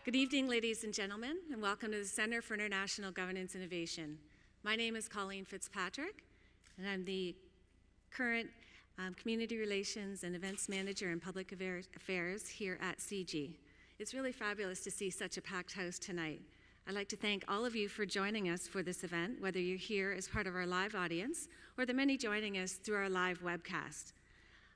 Good evening, ladies and gentlemen, and welcome to the Center for International Governance Innovation. My name is Colleen Fitzpatrick, and I'm the current Community Relations and Events Manager in Public Affairs here at CG. It's really fabulous to see such a packed house tonight. I'd like to thank all of you for joining us for this event, whether you're here as part of our live audience or the many joining us through our live webcast.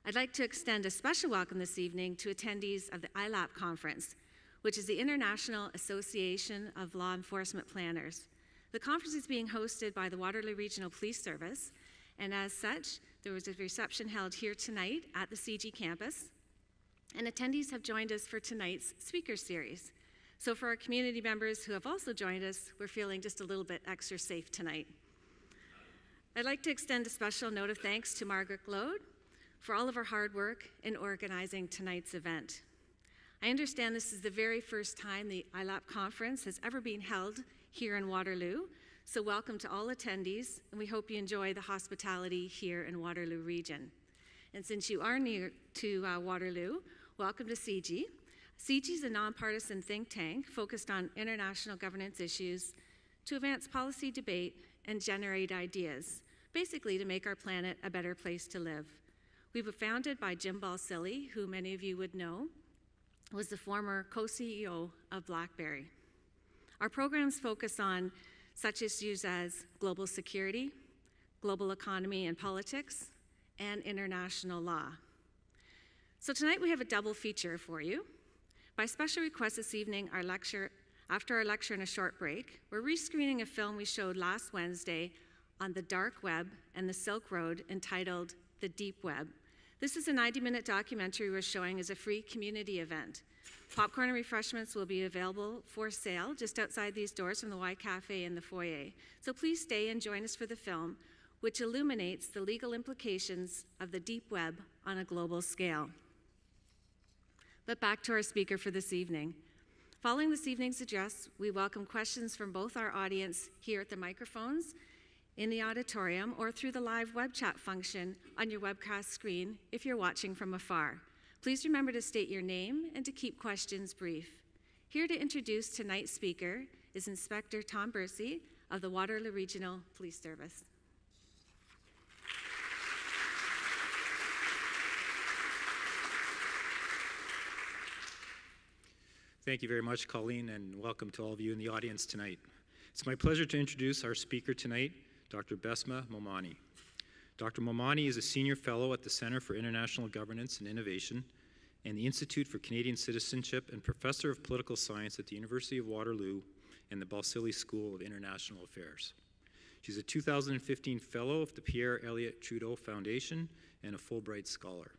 I'd like to extend a special welcome this evening to attendees of the ILAP conference, which is the International Association of Law Enforcement Planners. The conference is being hosted by the Waterloo Regional Police Service, and as such, there was a reception held here tonight at the CG campus, and attendees have joined us for tonight's speaker series. So for our community members who have also joined us, we're feeling just a little bit extra safe tonight. I'd like to extend a special note of thanks to Margaret Glode for all of her hard work in organizing tonight's event. I understand this is the very first time the ILAP conference has ever been held here in Waterloo, so welcome to all attendees, and we hope you enjoy the hospitality here in Waterloo region. And since you are near to Waterloo, welcome to CG. CG is a nonpartisan think tank focused on international governance issues to advance policy debate and generate ideas, basically to make our planet a better place to live. We were founded by Jim Balsillie, who many of you would know, was the former co-CEO of BlackBerry. Our programs focus on such issues as global security, global economy and politics, and international law. So tonight we have a double feature for you. By special request this evening, after our lecture and a short break, we're rescreening a film we showed last Wednesday on the dark web and the Silk Road entitled The Deep Web. This is a 90-minute documentary we're showing as a free community event. Popcorn and refreshments will be available for sale just outside these doors from the Y Cafe in the foyer. So please stay and join us for the film, which illuminates the legal implications of the deep web on a global scale. But back to our speaker for this evening. Following this evening's address, we welcome questions from both our audience here at the microphones, in the auditorium, or through the live web chat function on your webcast screen if you're watching from afar. Please remember to state your name and to keep questions brief. Here to introduce tonight's speaker is Inspector Tom Bursey of the Waterloo Regional Police Service. Thank you very much, Colleen, and welcome to all of you in the audience tonight. It's my pleasure to introduce our speaker tonight, Dr. Besma Momani. Dr. Momani is a senior fellow at the Center for International Governance and Innovation and the Institute for Canadian Citizenship and professor of political science at the University of Waterloo and the Balsillie School of International Affairs. She's a 2015 fellow of the Pierre Elliott Trudeau Foundation and a Fulbright scholar.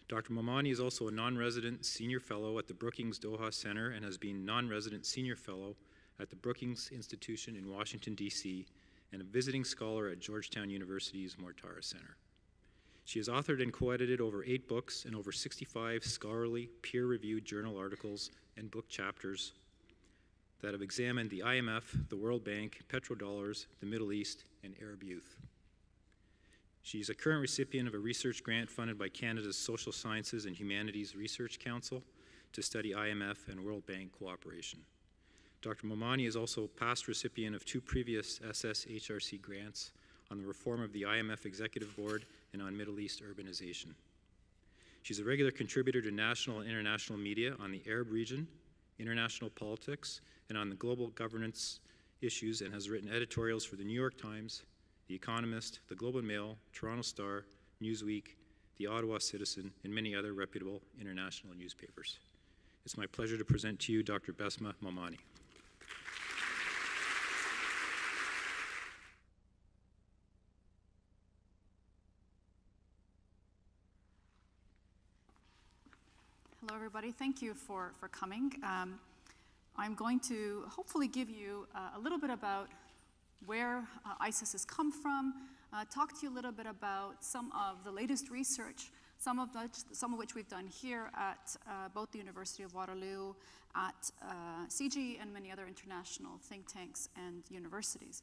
Dr. Momani is also a non-resident senior fellow at the Brookings Doha Center and has been non-resident senior fellow at the Brookings Institution in Washington, D.C., and a visiting scholar at Georgetown University's Mortara Center. She has authored and co-edited over 8 books and over 65 scholarly, peer-reviewed journal articles and book chapters that have examined the IMF, the World Bank, petrodollars, the Middle East, and Arab youth. She is a current recipient of a research grant funded by Canada's Social Sciences and Humanities Research Council to study IMF and World Bank cooperation. Dr. Momani is also a past recipient of 2 previous SSHRC grants on the reform of the IMF Executive Board and on Middle East urbanization. She's a regular contributor to national and international media on the Arab region, international politics, and on the global governance issues, and has written editorials for the New York Times, The Economist, the Globe and Mail, Toronto Star, Newsweek, the Ottawa Citizen, and many other reputable international newspapers. It's my pleasure to present to you Dr. Besma Momani. Hello, everybody. Thank you for coming. I'm going to hopefully give you a little bit about where ISIS has come from, talk to you a little bit about some of the latest research, some of which we've done here at both the University of Waterloo, at CG, and many other international think tanks and universities.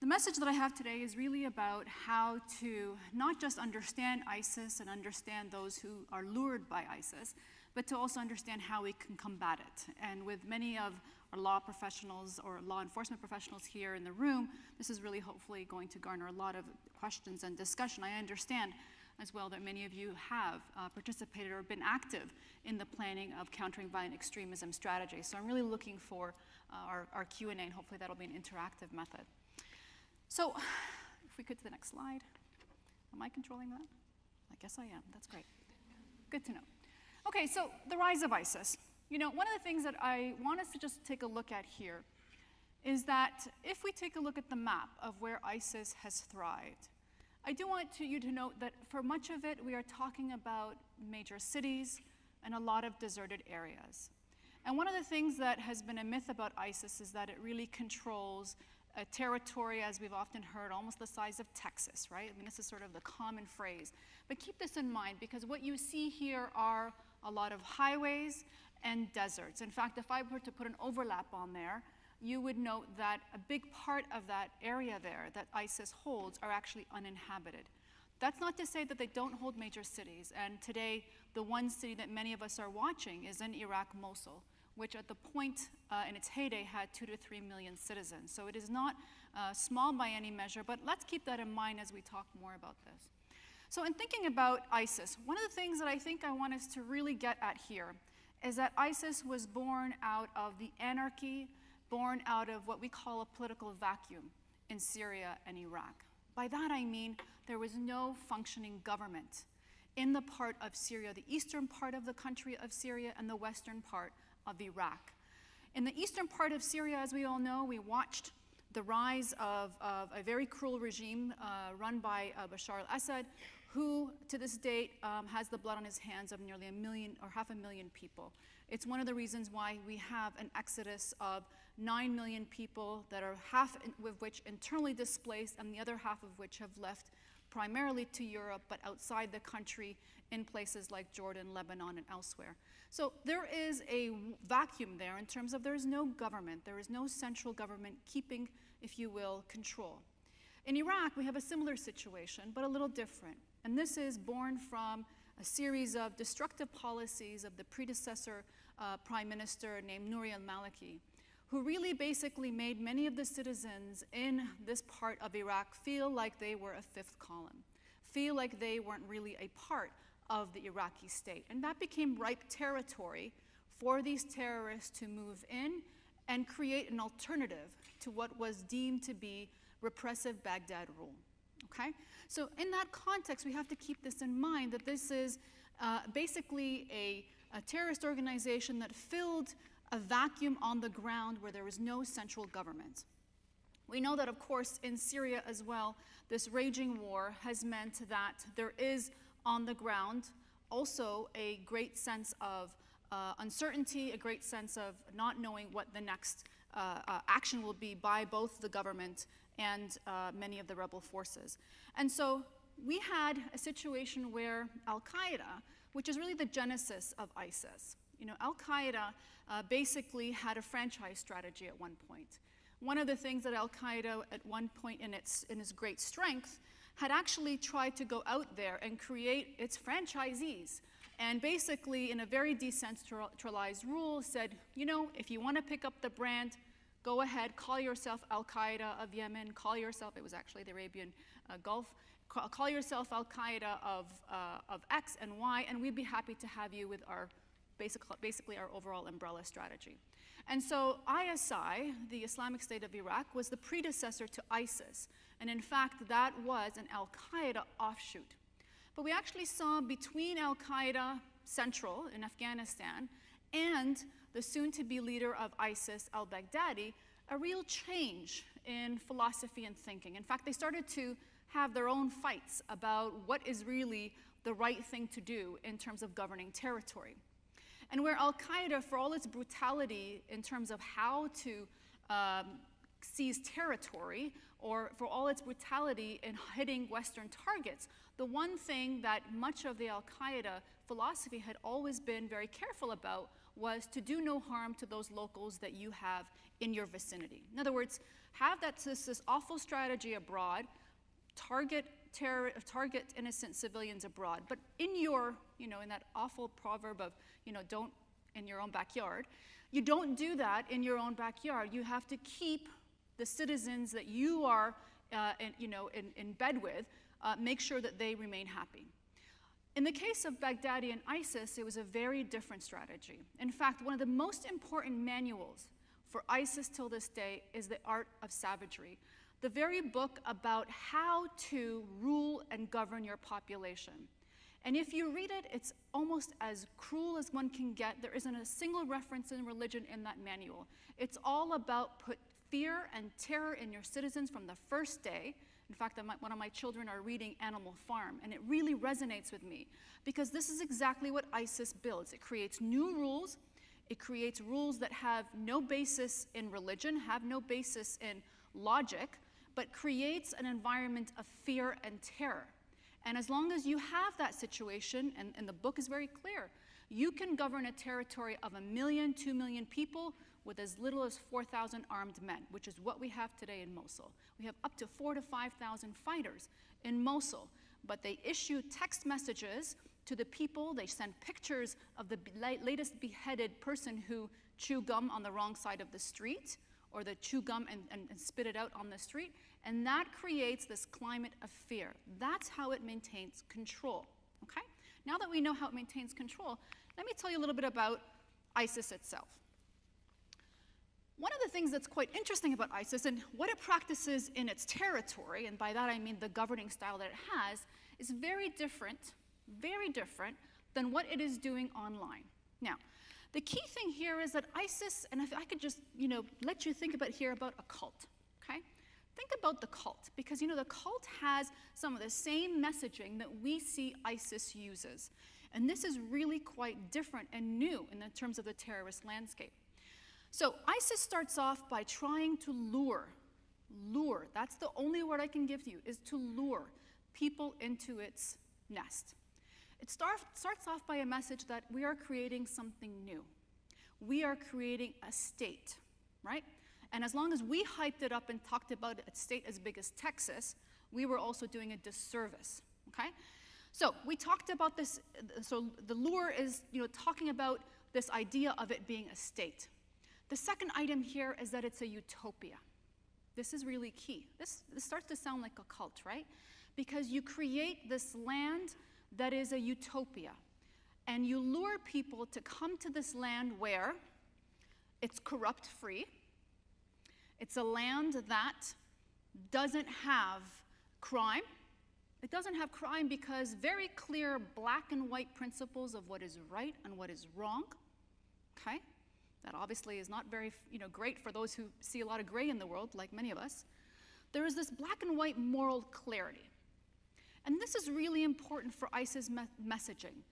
The message that I have today is really about how to not just understand ISIS and understand those who are lured by ISIS, but to also understand how we can combat it. And with many of our law professionals or law enforcement professionals here in the room, this is really hopefully going to garner a lot of questions and discussion. I understand as well that many of you have participated or been active in the planning of countering violent extremism strategies. So I'm really looking for our Q&A, and hopefully that'll be an interactive method. So if we could to the next slide. Am I controlling that? I guess I am. That's great. Good to know. Okay, so the rise of ISIS. You know, one of the things that I want us to just take a look at here is that if we take a look at the map of where ISIS has thrived, I do want you to note that for much of it, we are talking about major cities and a lot of deserted areas. And one of the things that has been a myth about ISIS is that it really controls a territory, as we've often heard, almost the size of Texas, right? I mean, this is sort of the common phrase. But keep this in mind, because what you see here are a lot of highways and deserts. In fact, if I were to put an overlap on there, you would note that a big part of that area there that ISIS holds are actually uninhabited. That's not to say that they don't hold major cities. And today, the one city that many of us are watching is in Iraq, Mosul, which at the point in its heyday had 2 to 3 million citizens. So it is not small by any measure, but let's keep that in mind as we talk more about this. So in thinking about ISIS, one of the things that I think I want us to really get at here is that ISIS was born out of the anarchy, born out of what we call a political vacuum in Syria and Iraq. By that I mean there was no functioning government in the part of Syria, the eastern part of the country of Syria and the western part of Iraq. In the eastern part of Syria, as we all know, we watched the rise of a very cruel regime run by Bashar al-Assad, who to this date has the blood on his hands of nearly 1 million or 500,000 people. It's one of the reasons why we have an exodus of 9 million people that are half of which internally displaced and the other half of which have left primarily to Europe, but outside the country in places like Jordan, Lebanon, and elsewhere. So there is a vacuum there in terms of there is no government, there is no central government keeping, if you will, control. In Iraq, we have a similar situation, but a little different. And this is born from a series of destructive policies of the predecessor prime minister named Nouri al-Maliki, who really basically made many of the citizens in this part of Iraq feel like they were a fifth column, feel like they weren't really a part of the Iraqi state. And that became ripe territory for these terrorists to move in and create an alternative to what was deemed to be repressive Baghdad rule. Okay? So in that context, we have to keep this in mind, that this is basically a terrorist organization that filled a vacuum on the ground where there was no central government. We know that, of course, in Syria as well, this raging war has meant that there is on the ground also a great sense of uncertainty, a great sense of not knowing what the next action will be by both the government and many of the rebel forces. And so we had a situation where Al-Qaeda, which is really the genesis of ISIS, you know, Al-Qaeda basically had a franchise strategy at one point. One of the things that Al-Qaeda at one point in its great strength had actually tried to go out there and create its franchisees, and basically in a very decentralized rule said, you know, if you want to pick up the brand, go ahead, call yourself Al-Qaeda of Yemen, call yourself, it was actually the Arabian Gulf, call yourself Al-Qaeda of X and Y, and we'd be happy to have you with our basically our overall umbrella strategy. And so ISI, the Islamic State of Iraq, was the predecessor to ISIS. And in fact, that was an Al-Qaeda offshoot. But we actually saw between Al-Qaeda Central in Afghanistan and the soon-to-be leader of ISIS, al-Baghdadi, a real change in philosophy and thinking. In fact, they started to have their own fights about what is really the right thing to do in terms of governing territory. And where Al-Qaeda, for all its brutality in terms of how to seize territory, or for all its brutality in hitting Western targets, the one thing that much of the Al-Qaeda philosophy had always been very careful about was to do no harm to those locals that you have in your vicinity. In other words, have this awful strategy abroad, target innocent civilians abroad, but in your, in that awful proverb of, don't in your own backyard, you don't do that in your own backyard. You have to keep the citizens that you are, in bed with, make sure that they remain happy. In the case of Baghdadi and ISIS, it was a very different strategy. In fact, one of the most important manuals for ISIS till this day is The Art of Savagery, the very book about how to rule and govern your population. And if you read it, it's almost as cruel as one can get. There isn't a single reference in religion in that manual. It's all about put fear and terror in your citizens from the first day. In fact, one of my children are reading Animal Farm, and it really resonates with me because this is exactly what ISIS builds. It creates new rules. It creates rules that have no basis in religion, have no basis in logic, but creates an environment of fear and terror. And as long as you have that situation, and the book is very clear, you can govern a territory of 1 million, 2 million people with as little as 4,000 armed men, which is what we have today in Mosul. We have up to 4,000 to 5,000 fighters in Mosul, but they issue text messages to the people. They send pictures of the latest beheaded person who chewed gum on the wrong side of the street, or the chew gum and spit it out on the street, and that creates this climate of fear. That's how it maintains control, okay? Now that we know how it maintains control, let me tell you a little bit about ISIS itself. One of the things that's quite interesting about ISIS and what it practices in its territory, and by that I mean the governing style that it has, is very different than what it is doing online. Now, the key thing here is that ISIS, and if I could just, let you think about a cult, okay? Think about the cult, because, the cult has some of the same messaging that we see ISIS uses. And this is really quite different and new in the terms of the terrorist landscape. So ISIS starts off by trying to lure, that's the only word I can give you, is to lure people into its nest. It starts off by a message that we are creating something new. We are creating a state, right? And as long as we hyped it up and talked about a state as big as Texas, we were also doing a disservice, okay? So we talked about this, so the lure is, talking about this idea of it being a state. The second item here is that it's a utopia. This is really key. This starts to sound like a cult, right? Because you create this land that is a utopia. And you lure people to come to this land where it's corrupt-free. It's a land that doesn't have crime. It doesn't have crime because very clear black and white principles of what is right and what is wrong, okay? That obviously is not very, great for those who see a lot of gray in the world, like many of us. There is this black and white moral clarity. And this is really important for ISIS messaging.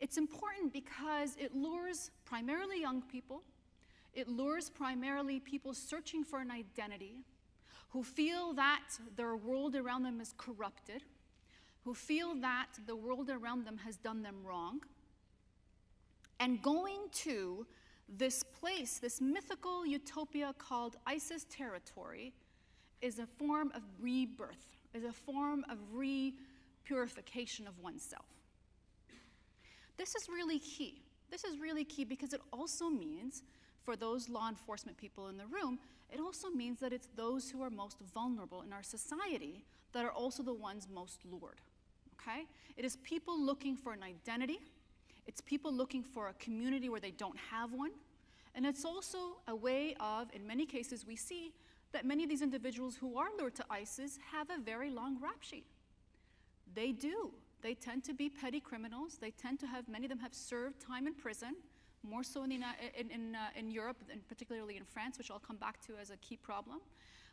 It's important because it lures primarily young people. It lures primarily people searching for an identity, who feel that their world around them is corrupted, who feel that the world around them has done them wrong. And going to this place, this mythical utopia called ISIS territory, is a form of rebirth, is a form of purification of oneself. This is really key. This is really key because it also means, for those law enforcement people in the room, it also means that it's those who are most vulnerable in our society that are also the ones most lured, okay? It is people looking for an identity. It's people looking for a community where they don't have one. And it's also a way of, in many cases we see, that many of these individuals who are lured to ISIS have a very long rap sheet. They do. They tend to be petty criminals. They tend to have, many of them have served time in prison, more so in Europe, and particularly in France, which I'll come back to as a key problem.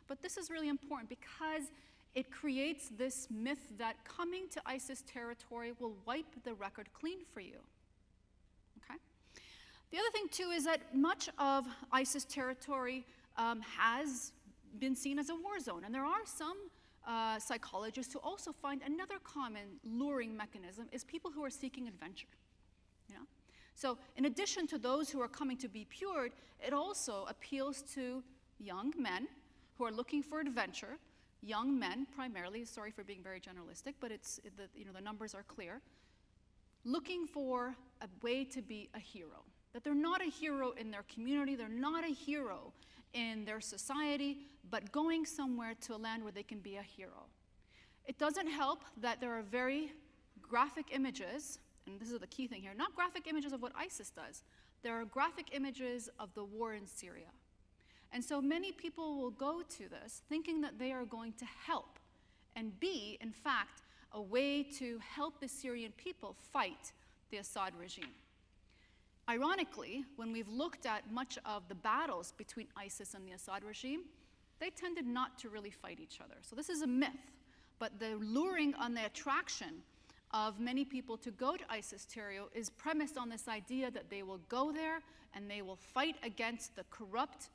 But this is really important because it creates this myth that coming to ISIS territory will wipe the record clean for you, okay? The other thing, too, is that much of ISIS territory has been seen as a war zone, and there are some psychologists who also find another common luring mechanism is people who are seeking adventure, So in addition to those who are coming to be cured, it also appeals to young men who are looking for adventure, young men primarily, sorry for being very generalistic, but the numbers are clear, looking for a way to be a hero. That they're not a hero in their community, they're not a hero in their society, but going somewhere to a land where they can be a hero. It doesn't help that there are very graphic images, and this is the key thing here, not graphic images of what ISIS does. There are graphic images of the war in Syria. And so many people will go to this thinking that they are going to help and be, in fact, a way to help the Syrian people fight the Assad regime. Ironically, when we've looked at much of the battles between ISIS and the Assad regime, they tended not to really fight each other. So this is a myth, but the luring on the attraction of many people to go to ISIS territory is premised on this idea that they will go there and they will fight against the corrupt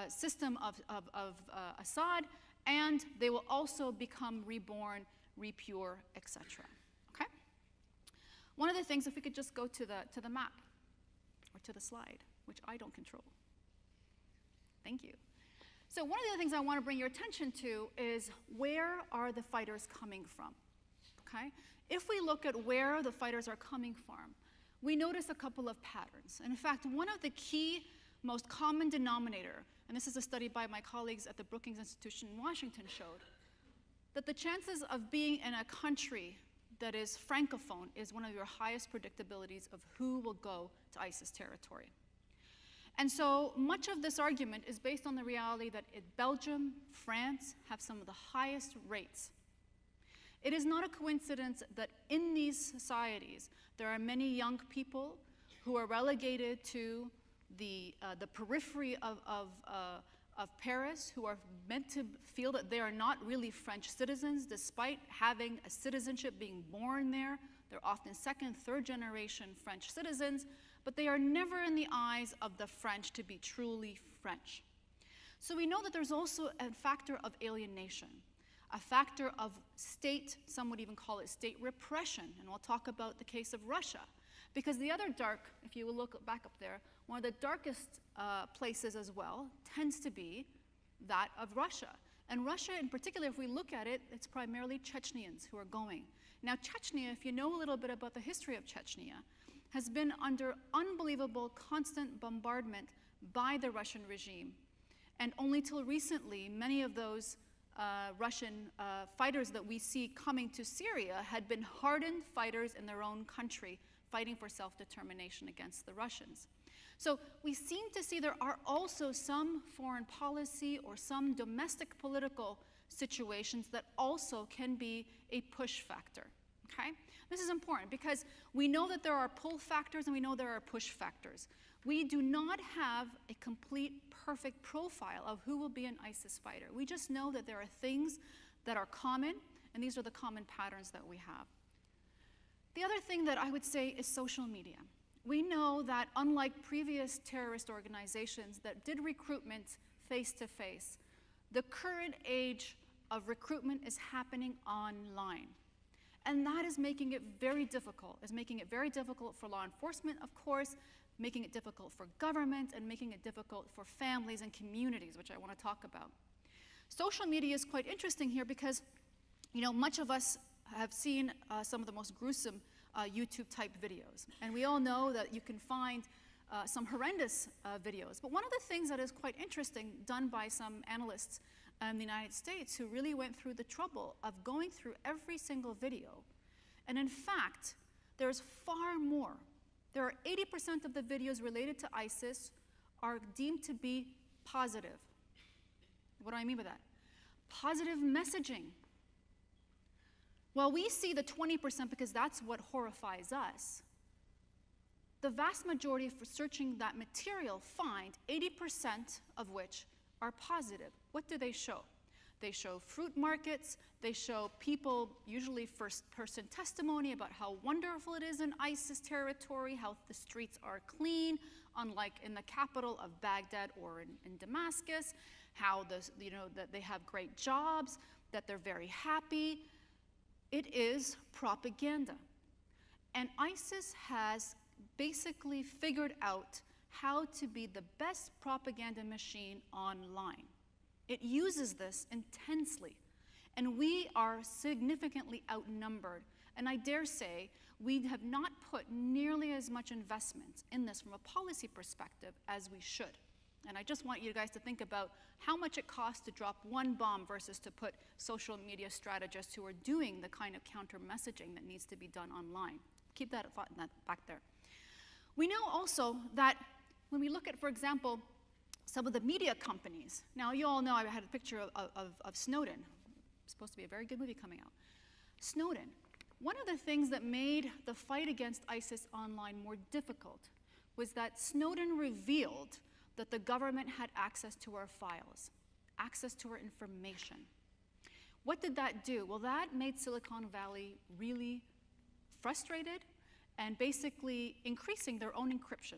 system of Assad, and they will also become reborn, repure, etc. Okay? One of the things, if we could just go to the map, or to the slide, which I don't control. Thank you. So one of the things I want to bring your attention to is, where are the fighters coming from? Okay? If we look at where the fighters are coming from, we notice a couple of patterns. And in fact, one of the key, most common denominator, and this is a study by my colleagues at the Brookings Institution in Washington, showed that the chances of being in a country that is francophone is one of your highest predictabilities of who will go to ISIS territory. And so much of this argument is based on the reality that Belgium, France have some of the highest rates. It is not a coincidence that in these societies there are many young people who are relegated to the periphery of Paris, who are meant to feel that they are not really French citizens, despite having a citizenship being born there. They're often second, third generation French citizens, but they are never in the eyes of the French to be truly French. So we know that there's also a factor of alienation, a factor of state, some would even call it state repression, and we'll talk about the case of Russia. Because the other dark, if you will look back up there, one of the darkest places as well tends to be that of Russia. And Russia in particular, if we look at it, it's primarily Chechnyans who are going. Now Chechnya, if you know a little bit about the history of Chechnya, has been under unbelievable constant bombardment by the Russian regime. And only till recently, many of those Russian fighters that we see coming to Syria had been hardened fighters in their own country, fighting for self-determination against the Russians. So we seem to see there are also some foreign policy or some domestic political situations that also can be a push factor, okay? This is important because we know that there are pull factors and we know there are push factors. We do not have a complete, perfect profile of who will be an ISIS fighter. We just know that there are things that are common, and these are the common patterns that we have. The other thing that I would say is social media. We know that unlike previous terrorist organizations that did recruitment face-to-face, the current age of recruitment is happening online. And that is making it very difficult. It's making it very difficult for law enforcement, of course, making it difficult for government, and making it difficult for families and communities, which I want to talk about. Social media is quite interesting here because, you know, much of us have seen some of the most gruesome YouTube-type videos. And we all know that you can find some horrendous videos. But one of the things that is quite interesting, done by some analysts in the United States who really went through the trouble of going through every single video. And in fact, there's far more. There are 80% of the videos related to ISIS are deemed to be positive. What do I mean by that? Positive messaging. Well, we see the 20% because that's what horrifies us. The vast majority for searching that material find 80% of which are positive. What do they show? They show fruit markets, they show people, usually first-person testimony about how wonderful it is in ISIS territory, how the streets are clean, unlike in the capital of Baghdad or in Damascus, how that they have great jobs, that they're very happy. It is propaganda. And ISIS has basically figured out how to be the best propaganda machine online. It uses this intensely, and we are significantly outnumbered. And I dare say we have not put nearly as much investment in this from a policy perspective as we should. And I just want you guys to think about how much it costs to drop one bomb versus to put social media strategists who are doing the kind of counter messaging that needs to be done online. Keep that thought in that back there. We know also that when we look at, for example, some of the media companies, now you all know I had a picture of Snowden. It's supposed to be a very good movie coming out. Snowden. One of the things that made the fight against ISIS online more difficult was that Snowden revealed that the government had access to our files, access to our information. What did that do? Well, that made Silicon Valley really frustrated and basically increasing their own encryption.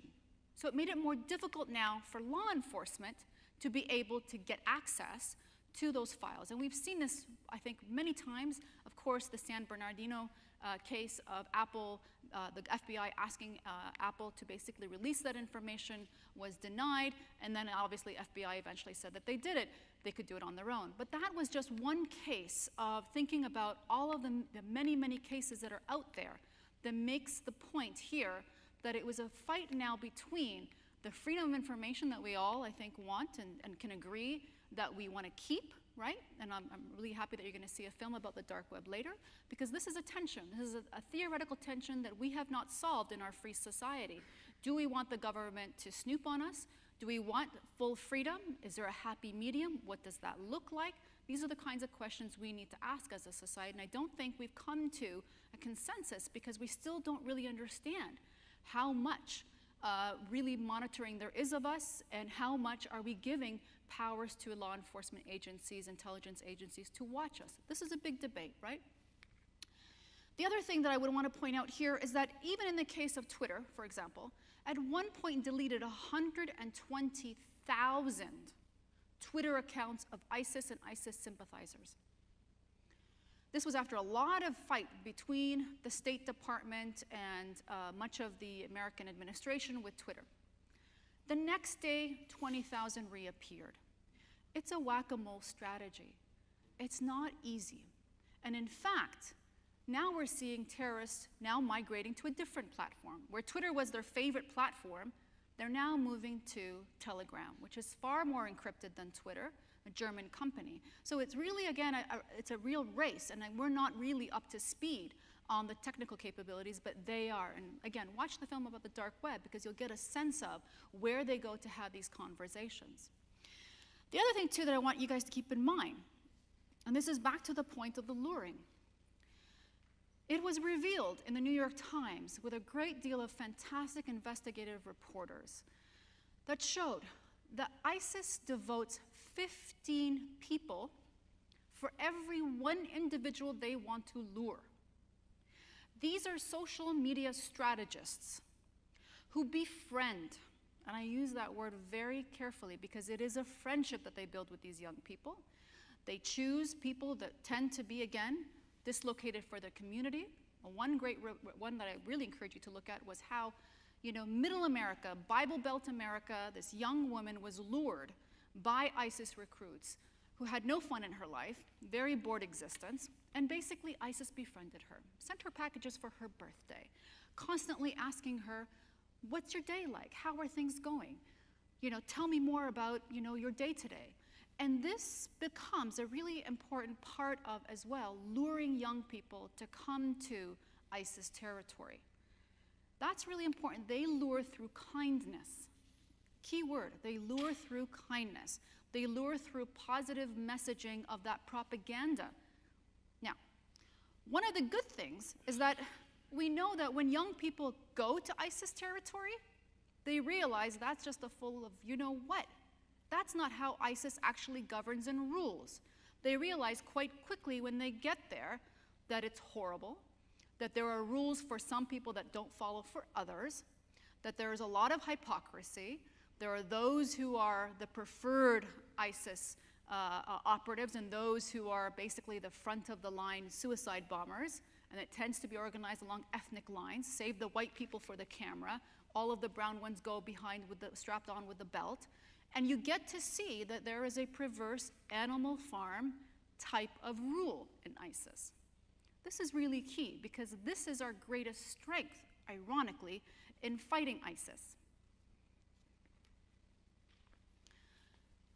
So it made it more difficult now for law enforcement to be able to get access to those files. And we've seen this, I think, many times. Of course, the San Bernardino case of Apple, the FBI asking Apple to basically release that information was denied, and then obviously FBI eventually said that they did it. They could do it on their own. But that was just one case of thinking about all of the many, many cases that are out there that makes the point here that it was a fight now between the freedom of information that we all, I think, want and can agree that we want to keep, right? And I'm really happy that you're going to see a film about the dark web later, because this is a tension. This is a theoretical tension that we have not solved in our free society. Do we want the government to snoop on us? Do we want full freedom? Is there a happy medium? What does that look like? These are the kinds of questions we need to ask as a society, and I don't think we've come to a consensus because we still don't really understand how much really monitoring there is of us, and how much are we giving powers to law enforcement agencies, intelligence agencies to watch us. This is a big debate, right? The other thing that I would want to point out here is that even in the case of Twitter, for example, at one point deleted 120,000 Twitter accounts of ISIS and ISIS sympathizers. This was after a lot of fight between the State Department and much of the American administration with Twitter. The next day, 20,000 reappeared. It's a whack-a-mole strategy. It's not easy. And in fact, now we're seeing terrorists now migrating to a different platform. Where Twitter was their favorite platform, they're now moving to Telegram, which is far more encrypted than Twitter, a German company. So it's really, again, it's a real race, and we're not really up to speed on the technical capabilities, but they are. And again, watch the film about the dark web, because you'll get a sense of where they go to have these conversations. The other thing, too, that I want you guys to keep in mind, and this is back to the point of the luring. It was revealed in the New York Times with a great deal of fantastic investigative reporters that showed that ISIS devotes 15 people for every one individual they want to lure. These are social media strategists who befriend, and I use that word very carefully because it is a friendship that they build with these young people. They choose people that tend to be, again, dislocated for their community. One great one that I really encourage you to look at was how, middle America, Bible Belt America, this young woman was lured by ISIS recruits who had no fun in her life, very bored existence, and basically ISIS befriended her, sent her packages for her birthday, constantly asking her, what's your day like? How are things going? Tell me more about, your day today. And this becomes a really important part of, as well, luring young people to come to ISIS territory. That's really important. They lure through kindness. Key word, they lure through kindness. They lure through positive messaging of that propaganda. Now, one of the good things is that we know that when young people go to ISIS territory, they realize that's just a full of you-know-what. That's not how ISIS actually governs and rules. They realize quite quickly when they get there that it's horrible, that there are rules for some people that don't follow for others, that there is a lot of hypocrisy. There are those who are the preferred ISIS operatives and those who are basically the front of the line suicide bombers, And it tends to be organized along ethnic lines. Save the white people for the camera. All of the brown ones go behind strapped on with the belt. And you get to see that there is a perverse animal farm type of rule in ISIS. This is really key because this is our greatest strength, ironically, in fighting ISIS.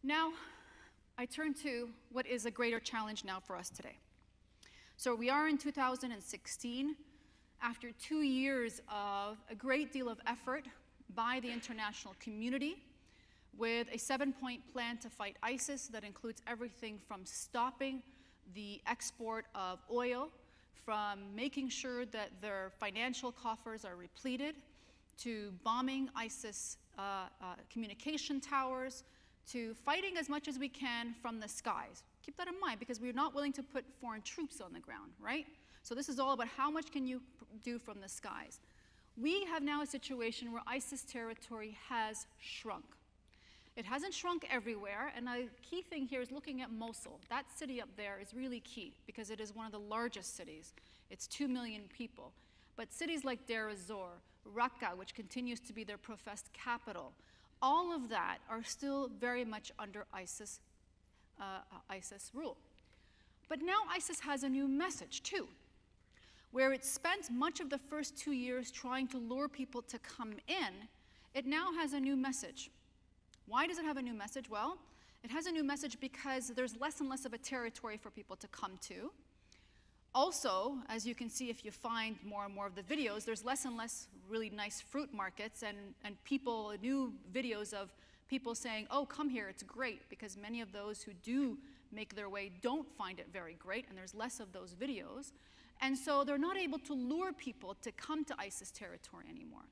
Now, I turn to what is a greater challenge now for us today. So we are in 2016, after 2 years of a great deal of effort by the international community, with a 7-point plan to fight ISIS that includes everything from stopping the export of oil, from making sure that their financial coffers are repleted, to bombing ISIS communication towers, to fighting as much as we can from the skies. Keep that in mind because we're not willing to put foreign troops on the ground, right? So this is all about how much can you do from the skies. We have now a situation where ISIS territory has shrunk. It hasn't shrunk everywhere, and a key thing here is looking at Mosul. That city up there is really key because it is one of the largest cities. It's 2 million people. But cities like Deir, Raqqa, which continues to be their professed capital, all of that are still very much under ISIS rule. But now ISIS has a new message too, where it spent much of the first 2 years trying to lure people to come in. It now has a new message. Why does it have a new message? Well, it has a new message because there's less and less of a territory for people to come to. Also, as you can see if you find more and more of the videos, there's less and less really nice fruit markets and new videos of people saying, oh, come here, it's great, because many of those who do make their way don't find it very great, and there's less of those videos. And so they're not able to lure people to come to ISIS territory anymore.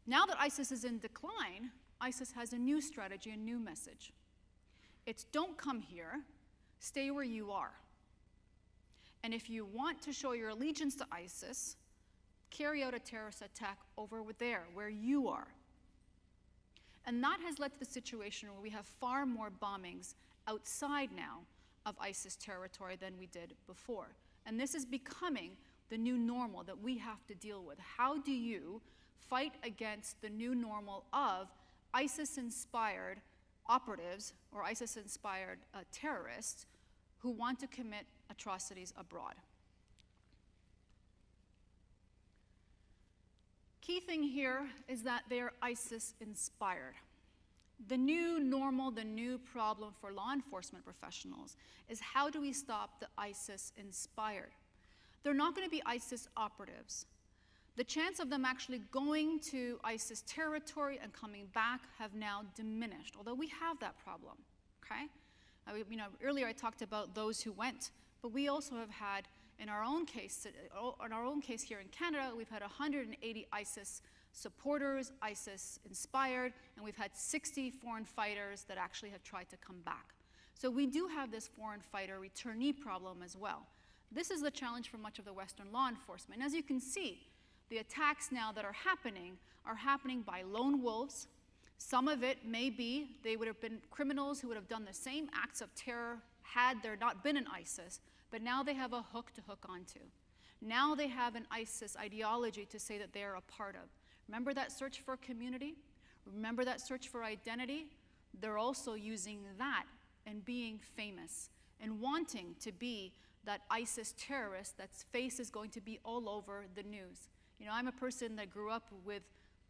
Now that ISIS is in decline, ISIS has a new strategy, a new message. It's don't come here, stay where you are. And if you want to show your allegiance to ISIS, carry out a terrorist attack over there, where you are. And that has led to the situation where we have far more bombings outside now of ISIS territory than we did before. And this is becoming the new normal that we have to deal with. How do you fight against the new normal of ISIS-inspired operatives or ISIS-inspired terrorists who want to commit atrocities abroad? Key thing here is that they are ISIS-inspired. The new normal, the new problem for law enforcement professionals is how do we stop the ISIS-inspired? They're not going to be ISIS operatives. The chance of them actually going to ISIS territory and coming back have now diminished, although we have that problem, okay? Earlier I talked about those who went, but we also have had, in our own case here in Canada, we've had 180 ISIS supporters, ISIS inspired, and we've had 60 foreign fighters that actually have tried to come back. So we do have this foreign fighter returnee problem as well. This is the challenge for much of the Western law enforcement. And as you can see, the attacks now that are happening by lone wolves. Some of it may be they would have been criminals who would have done the same acts of terror had there not been an ISIS, but now they have a hook to hook onto. Now they have an ISIS ideology to say that they are a part of. Remember that search for community? Remember that search for identity? They're also using that and being famous and wanting to be that ISIS terrorist that's face is going to be all over the news. You know, I'm a person that grew up with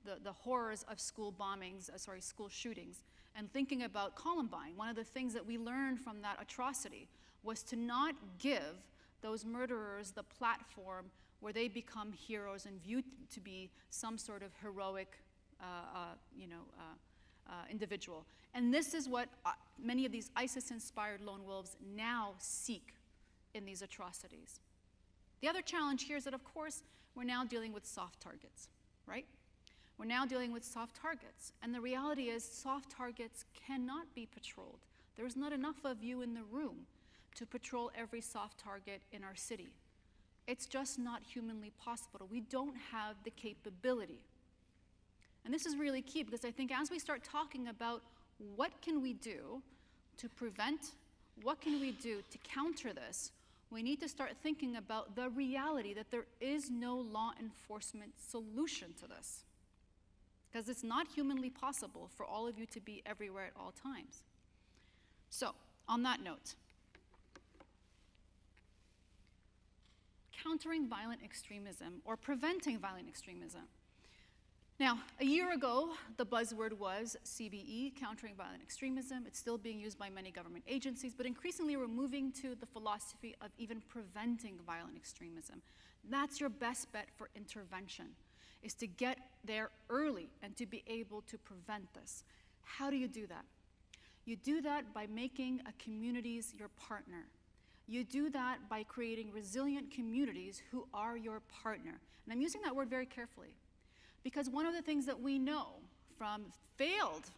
the horrors of school bombings, school shootings, and thinking about Columbine. One of the things that we learned from that atrocity was to not give those murderers the platform where they become heroes and viewed to be some sort of heroic individual. And this is what many of these ISIS-inspired lone wolves now seek in these atrocities. The other challenge here is that, of course, we're now dealing with soft targets, right? We're now dealing with soft targets. And the reality is soft targets cannot be patrolled. There's not enough of you in the room to patrol every soft target in our city. It's just not humanly possible. We don't have the capability. And this is really key because I think as we start talking about what can we do to prevent, what can we do to counter this, We need to start thinking about the reality that there is no law enforcement solution to this, because it's not humanly possible for all of you to be everywhere at all times. So, on that note, countering violent extremism or preventing violent extremism. Now, a year ago, the buzzword was CVE, countering violent extremism. It's still being used by many government agencies, but increasingly we're moving to the philosophy of even preventing violent extremism. That's your best bet for intervention, is to get there early and to be able to prevent this. How do you do that? You do that by making a communities your partner. You do that by creating resilient communities who are your partner. And I'm using that word very carefully, because one of the things that we know from failed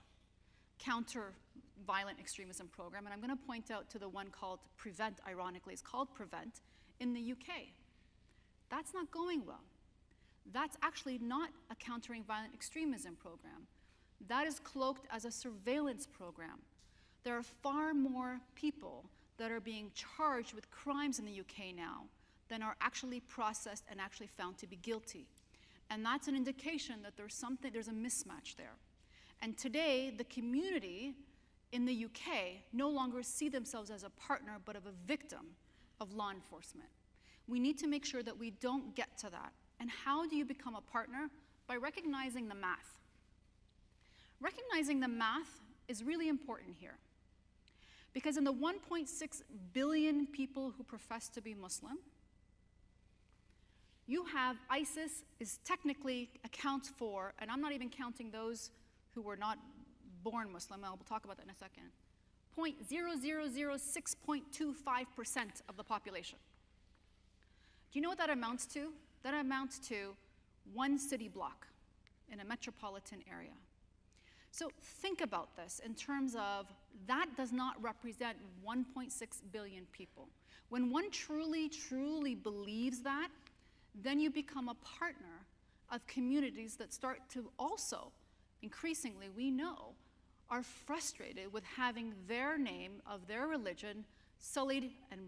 counter-violent extremism program, and I'm going to point out to the one called PREVENT, ironically, it's called PREVENT in the UK. That's not going well. That's actually not a countering violent extremism program. That is cloaked as a surveillance program. There are far more people that are being charged with crimes in the UK now than are actually processed and actually found to be guilty. And that's an indication that there's a mismatch there. And today, the community in the UK no longer see themselves as a partner, but of a victim of law enforcement. We need to make sure that we don't get to that. And how do you become a partner? By recognizing the math. Recognizing the math is really important here. Because in the 1.6 billion people who profess to be Muslim, you have ISIS is technically accounts for, and I'm not even counting those who were not born Muslim, we'll talk about that in a second, 0.0006.25% of the population. Do you know what that amounts to? That amounts to one city block in a metropolitan area. So think about this in terms of that does not represent 1.6 billion people. When one truly, truly believes that, then you become a partner of communities that start to also, increasingly, we know, are frustrated with having their name of their religion sullied and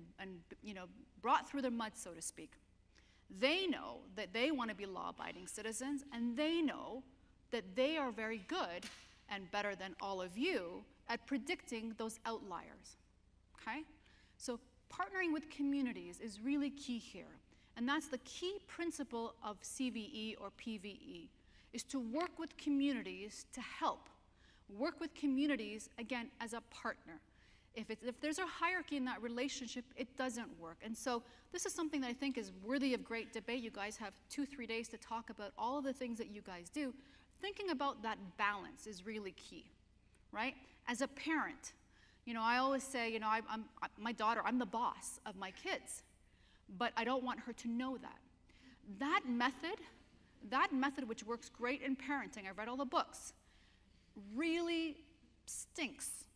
brought through the mud, so to speak. They know that they want to be law-abiding citizens, and they know that they are very good and better than all of you at predicting those outliers, okay? So partnering with communities is really key here. And that's the key principle of CVE or PVE, is to work with communities to help. Work with communities, again, as a partner. If there's a hierarchy in that relationship, it doesn't work. And so this is something that I think is worthy of great debate. You guys have 2-3 days to talk about all of the things that you guys do. Thinking about that balance is really key, right? As a parent, I always say, my daughter, I'm the boss of my kids, but I don't want her to know that. That method which works great in parenting, I've read all the books, really stinks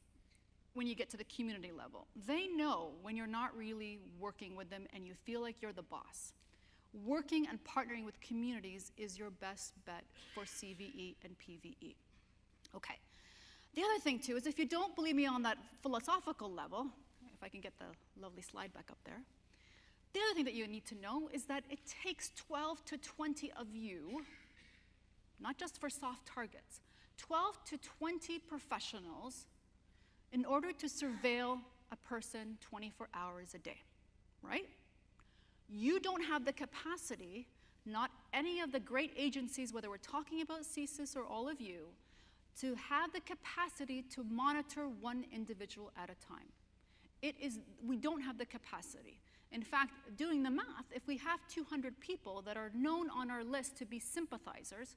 when you get to the community level. They know when you're not really working with them and you feel like you're the boss. Working and partnering with communities is your best bet for CVE and PVE. Okay. The other thing, too, is if you don't believe me on that philosophical level, if I can get the lovely slide back up there, the other thing that you need to know is that it takes 12 to 20 of you, not just for soft targets, 12 to 20 professionals in order to surveil a person 24 hours a day, right? You don't have the capacity, not any of the great agencies, whether we're talking about CSIS or all of you, to have the capacity to monitor one individual at a time. We don't have the capacity. In fact, doing the math, if we have 200 people that are known on our list to be sympathizers,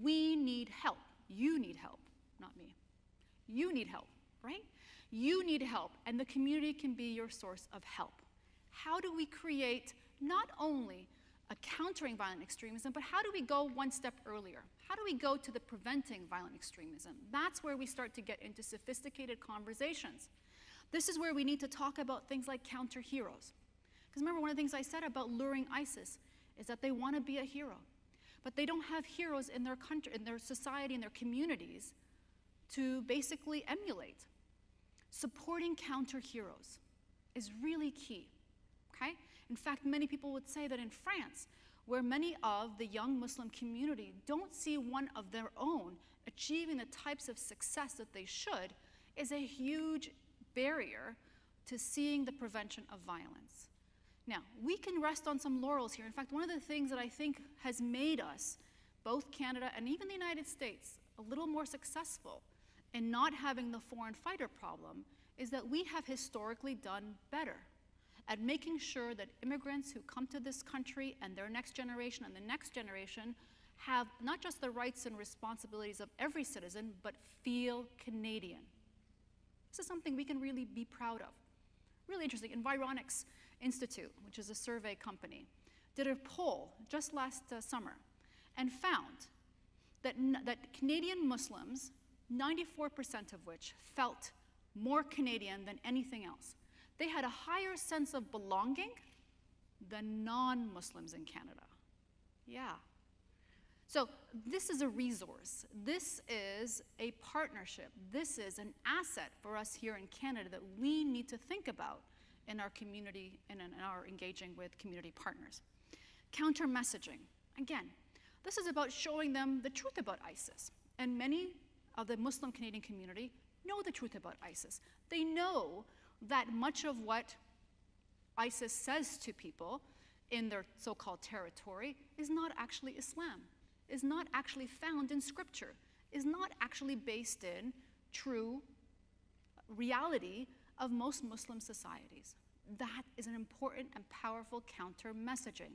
we need help. You need help, not me. You need help, right? You need help, and the community can be your source of help. How do we create not only a countering violent extremism, but how do we go one step earlier? How do we go to the preventing violent extremism? That's where we start to get into sophisticated conversations. This is where we need to talk about things like counter-heroes. Because remember, one of the things I said about luring ISIS is that they want to be a hero. But they don't have heroes in their country, in their society, in their communities to basically emulate. Supporting counter-heroes is really key, okay? In fact, many people would say that in France, where many of the young Muslim community don't see one of their own achieving the types of success that they should, is a huge barrier to seeing the prevention of violence. Now, we can rest on some laurels here. In fact, one of the things that I think has made us, both Canada and even the United States, a little more successful in not having the foreign fighter problem is that we have historically done better at making sure that immigrants who come to this country and their next generation and the next generation have not just the rights and responsibilities of every citizen, but feel Canadian. This is something we can really be proud of. Really interesting. Environics Institute, which is a survey company, did a poll just last summer and found that Canadian Muslims, 94% of which felt more Canadian than anything else. They had a higher sense of belonging than non-Muslims in Canada. Yeah. So this is a resource. This is a partnership. This is an asset for us here in Canada that we need to think about in our community and in our engaging with community partners. Counter messaging. Again, this is about showing them the truth about ISIS. And many of the Muslim Canadian community know the truth about ISIS. They know that much of what ISIS says to people in their so-called territory is not actually Islam, is not actually found in Scripture, is not actually based in true reality of most Muslim societies. That is an important and powerful counter-messaging.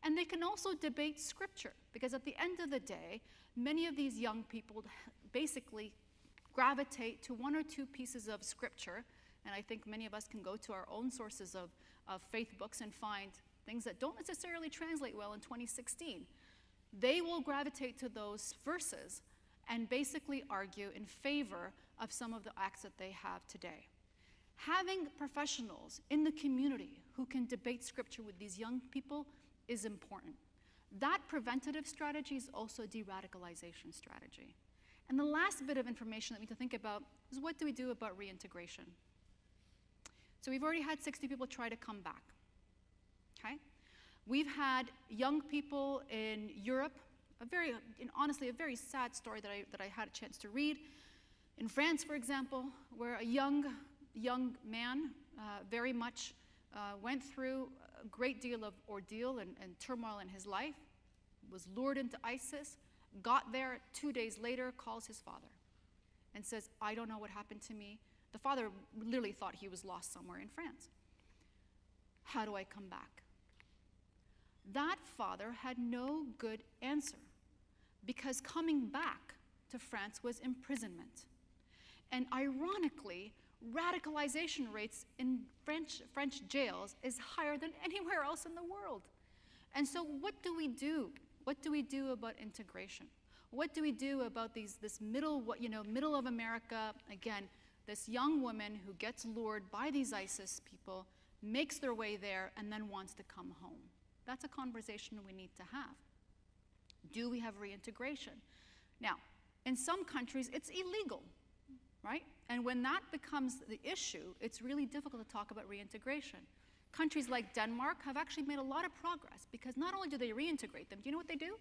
And they can also debate Scripture, because at the end of the day, many of these young people basically gravitate to one or two pieces of Scripture, and I think many of us can go to our own sources of faith books and find things that don't necessarily translate well in 2016. They will gravitate to those verses and basically argue in favor of some of the acts that they have today. Having professionals in the community who can debate Scripture with these young people is important. That preventative strategy is also a de-radicalization strategy. And the last bit of information that we need to think about is, what do we do about reintegration? So we've already had 60 people try to come back, okay? We've had young people in Europe, honestly, a very sad story that I had a chance to read. In France, for example, where a young man very much went through a great deal of ordeal and turmoil in his life, was lured into ISIS, got there, 2 days later, calls his father and says, I don't know what happened to me. The father literally thought he was lost somewhere in France. How do I come back? That father had no good answer, because coming back to France was imprisonment. And ironically, radicalization rates in French jails is higher than anywhere else in the world. And so what do we do? What do we do about integration? What do we do about this middle of America, again, this young woman who gets lured by these ISIS people, makes their way there, and then wants to come home? That's a conversation we need to have. Do we have reintegration? Now, in some countries, it's illegal, right? And when that becomes the issue, it's really difficult to talk about reintegration. Countries like Denmark have actually made a lot of progress, because not only do they reintegrate them, do you know what they do?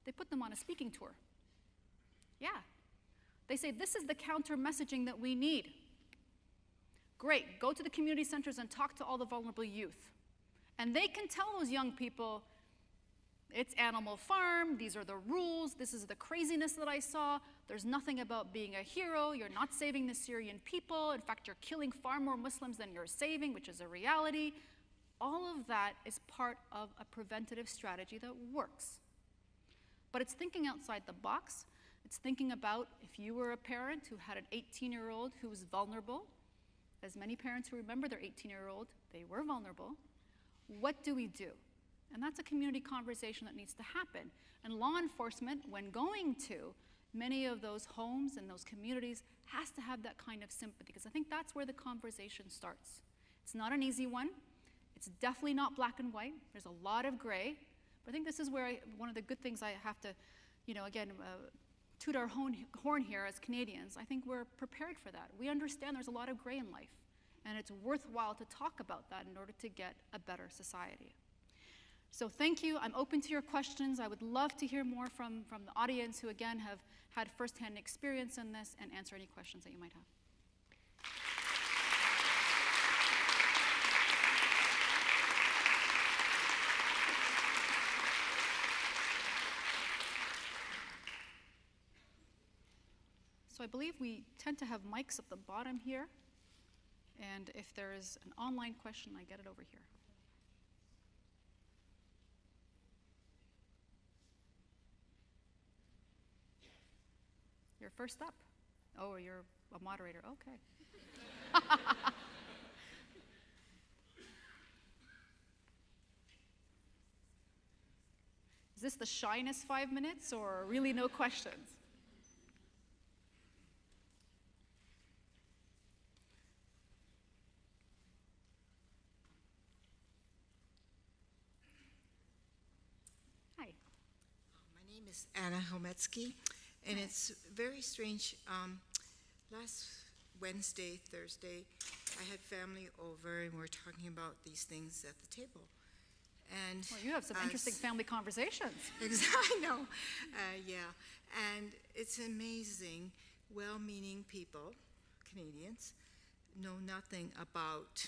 They put them on a speaking tour. Yeah. They say, this is the counter-messaging that we need. Great, go to the community centers and talk to all the vulnerable youth. And they can tell those young people, it's Animal Farm, these are the rules, this is the craziness that I saw, there's nothing about being a hero, you're not saving the Syrian people, in fact, you're killing far more Muslims than you're saving, which is a reality. All of that is part of a preventative strategy that works. But it's thinking outside the box. It's thinking about, if you were a parent who had an 18-year-old who was vulnerable, as many parents who remember their 18-year-old, they were vulnerable, what do we do? And that's a community conversation that needs to happen. And law enforcement, when going to many of those homes and those communities, has to have that kind of sympathy, because I think that's where the conversation starts. It's not an easy one. It's definitely not black and white. There's a lot of gray. But I think this is where one of the good things I have to, toot our horn here as Canadians. I think we're prepared for that. We understand there's a lot of gray in life. and it's worthwhile to talk about that in order to get a better society. So thank you. I'm open to your questions. I would love to hear more from the audience who, again, have had firsthand experience in this, and answer any questions that you might have. So I believe we tend to have mics at the bottom here, and if there is an online question, I get it over here. You're first up. Oh, you're a moderator. Okay. Is this the shyness 5 minutes, or really no questions? Hi. My name is Anna Hometsky, and it's very strange. Last Wednesday, Thursday, I had family over, and we were talking about these things at the table. And Well, you have some interesting family conversations. I know, yeah. And it's amazing, well-meaning people, Canadians, know nothing about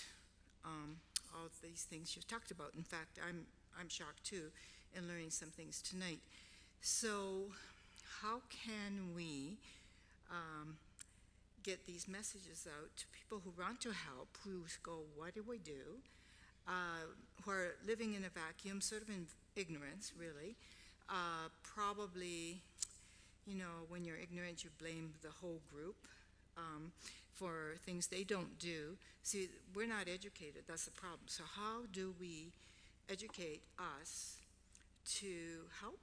all of these things you've talked about. In fact, I'm shocked too in learning some things tonight. So how can we get these messages out to people who want to help, who go, what do we do? Who are living in a vacuum, sort of in ignorance, really. Probably, you know, when you're ignorant, you blame the whole group for things they don't do. See, we're not educated, that's the problem. So how do we educate us to help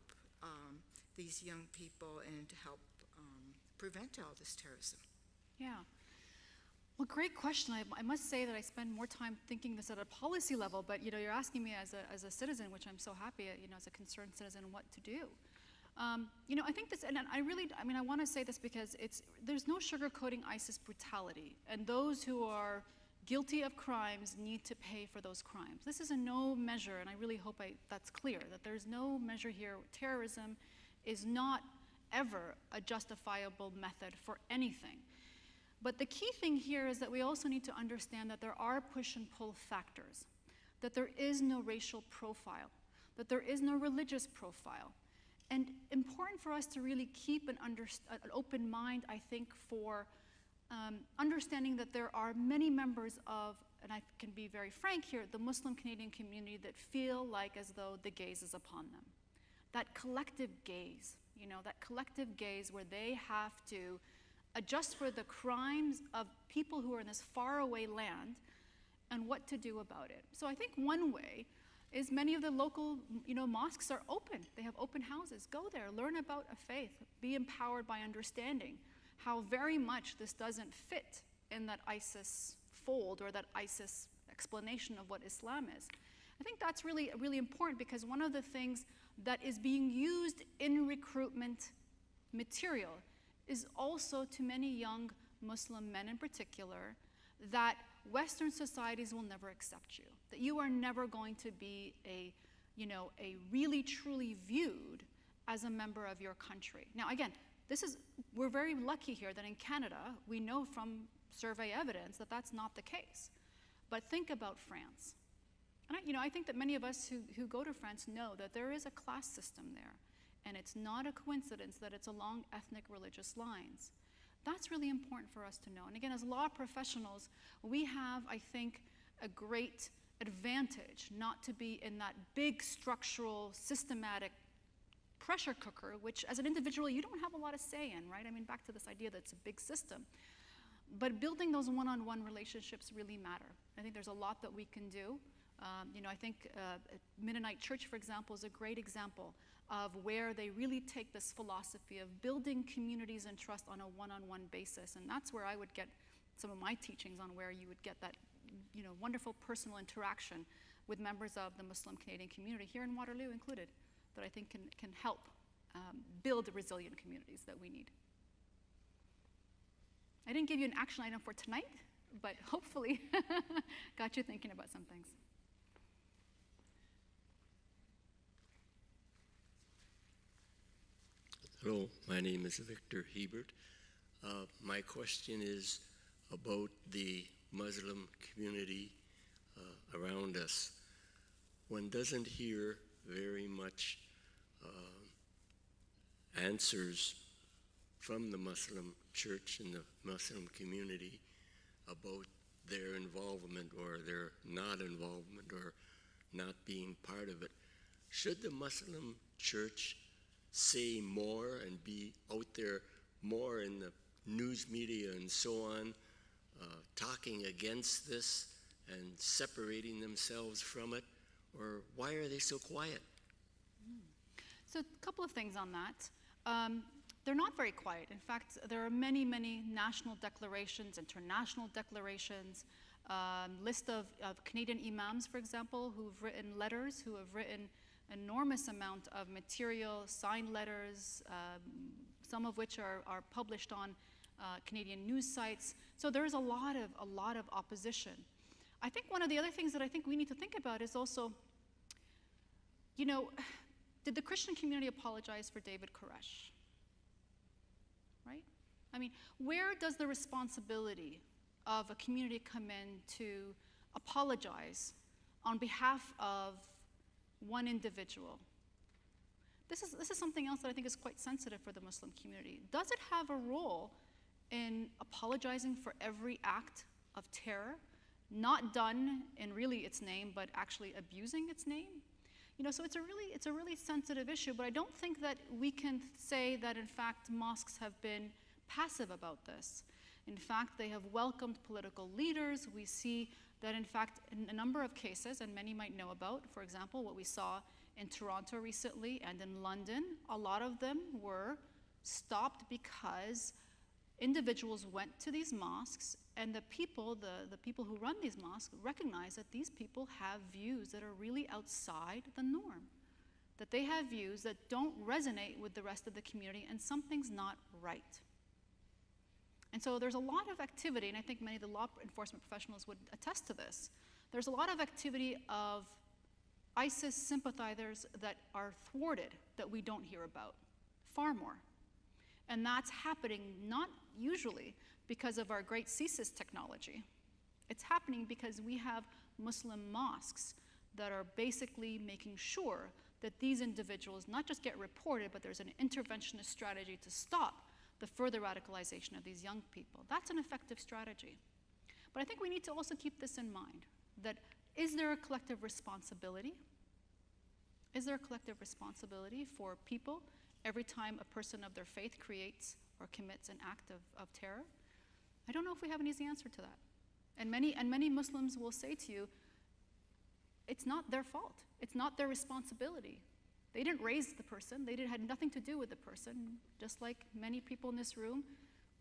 these young people and to help prevent all this terrorism? Yeah. Well, great question. I must say that I spend more time thinking this at a policy level, but you know, you're asking me as a citizen, which I'm so happy, you know, as a concerned citizen, what to do. You know, I think this, and I want to say this because there's no sugarcoating ISIS brutality, and those who are guilty of crimes need to pay for those crimes. This is a no measure, and I really hope that's clear, that there's no measure here. Terrorism is not ever a justifiable method for anything. But the key thing here is that we also need to understand that there are push and pull factors, that there is no racial profile, that there is no religious profile. And important for us to really keep an open mind, I think, for understanding that there are many members of, and I can be very frank here, the Muslim Canadian community that feel like as though the gaze is upon them. That collective gaze, you know, that collective gaze where they have to adjust for the crimes of people who are in this faraway land and what to do about it. So I think one way is many of the local, you know, mosques are open. They have open houses. Go there, learn about a faith, be empowered by understanding how very much this doesn't fit in that ISIS fold or that ISIS explanation of what Islam is. I think that's really, really important because one of the things that is being used in recruitment material is also to many young Muslim men in particular that Western societies will never accept you, that you are never going to be a really truly viewed as a member of your country. Now again, we're very lucky here that in Canada, we know from survey evidence that that's not the case. But think about France. And I think that many of us who go to France know that there is a class system there. And it's not a coincidence that it's along ethnic religious lines. That's really important for us to know. And again, as law professionals, we have, I think, a great advantage not to be in that big structural, systematic pressure cooker, which as an individual, you don't have a lot of say in, right? I mean, back to this idea that it's a big system. But building those one-on-one relationships really matter. I think there's a lot that we can do. I think Mennonite Church, for example, is a great example of where they really take this philosophy of building communities and trust on a one-on-one basis. And that's where I would get some of my teachings on where you would get that wonderful personal interaction with members of the Muslim Canadian community, here in Waterloo included, that I think can help build the resilient communities that we need. I didn't give you an action item for tonight, but hopefully got you thinking about some things. Hello, my name is Victor Hebert. My question is about the Muslim community around us. One doesn't hear very much answers from the Muslim church and the Muslim community about their involvement or their not involvement or not being part of it. Should the Muslim church say more and be out there more in the news media and so on, talking against this and separating themselves from it? Or why are they so quiet? So a couple of things on that. They're not very quiet. In fact, there are many, many national declarations, international declarations, list of Canadian imams, for example, who've written letters, who have written enormous amount of material, signed letters, some of which are published on Canadian news sites. So there's a lot of opposition. I think one of the other things that I think we need to think about is also, you know, did the Christian community apologize for David Koresh? Right? I mean, where does the responsibility of a community come in to apologize on behalf of one individual? This is something else that I think is quite sensitive for the Muslim community. Does it have a role in apologizing for every act of terror, not done in really its name, but actually abusing its name? You know, so it's a really sensitive issue, but I don't think that we can say that in fact mosques have been passive about this. In fact, they have welcomed political leaders. We see that in fact in a number of cases, and many might know about, for example, what we saw in Toronto recently and in London, a lot of them were stopped because individuals went to these mosques, and the people who run these mosques recognize that these people have views that are really outside the norm, that they have views that don't resonate with the rest of the community, and something's not right. And so there's a lot of activity, and I think many of the law enforcement professionals would attest to this. There's a lot of activity of ISIS sympathizers that are thwarted that we don't hear about, far more. And that's happening not usually because of our great CSIS technology. It's happening because we have Muslim mosques that are basically making sure that these individuals not just get reported, but there's an interventionist strategy to stop the further radicalization of these young people. That's an effective strategy. But I think we need to also keep this in mind, that is there a collective responsibility? Is there a collective responsibility for people every time a person of their faith creates or commits an act of terror? I don't know if we have an easy answer to that. And many Muslims will say to you, it's not their fault. It's not their responsibility. They didn't raise the person. They had nothing to do with the person, just like many people in this room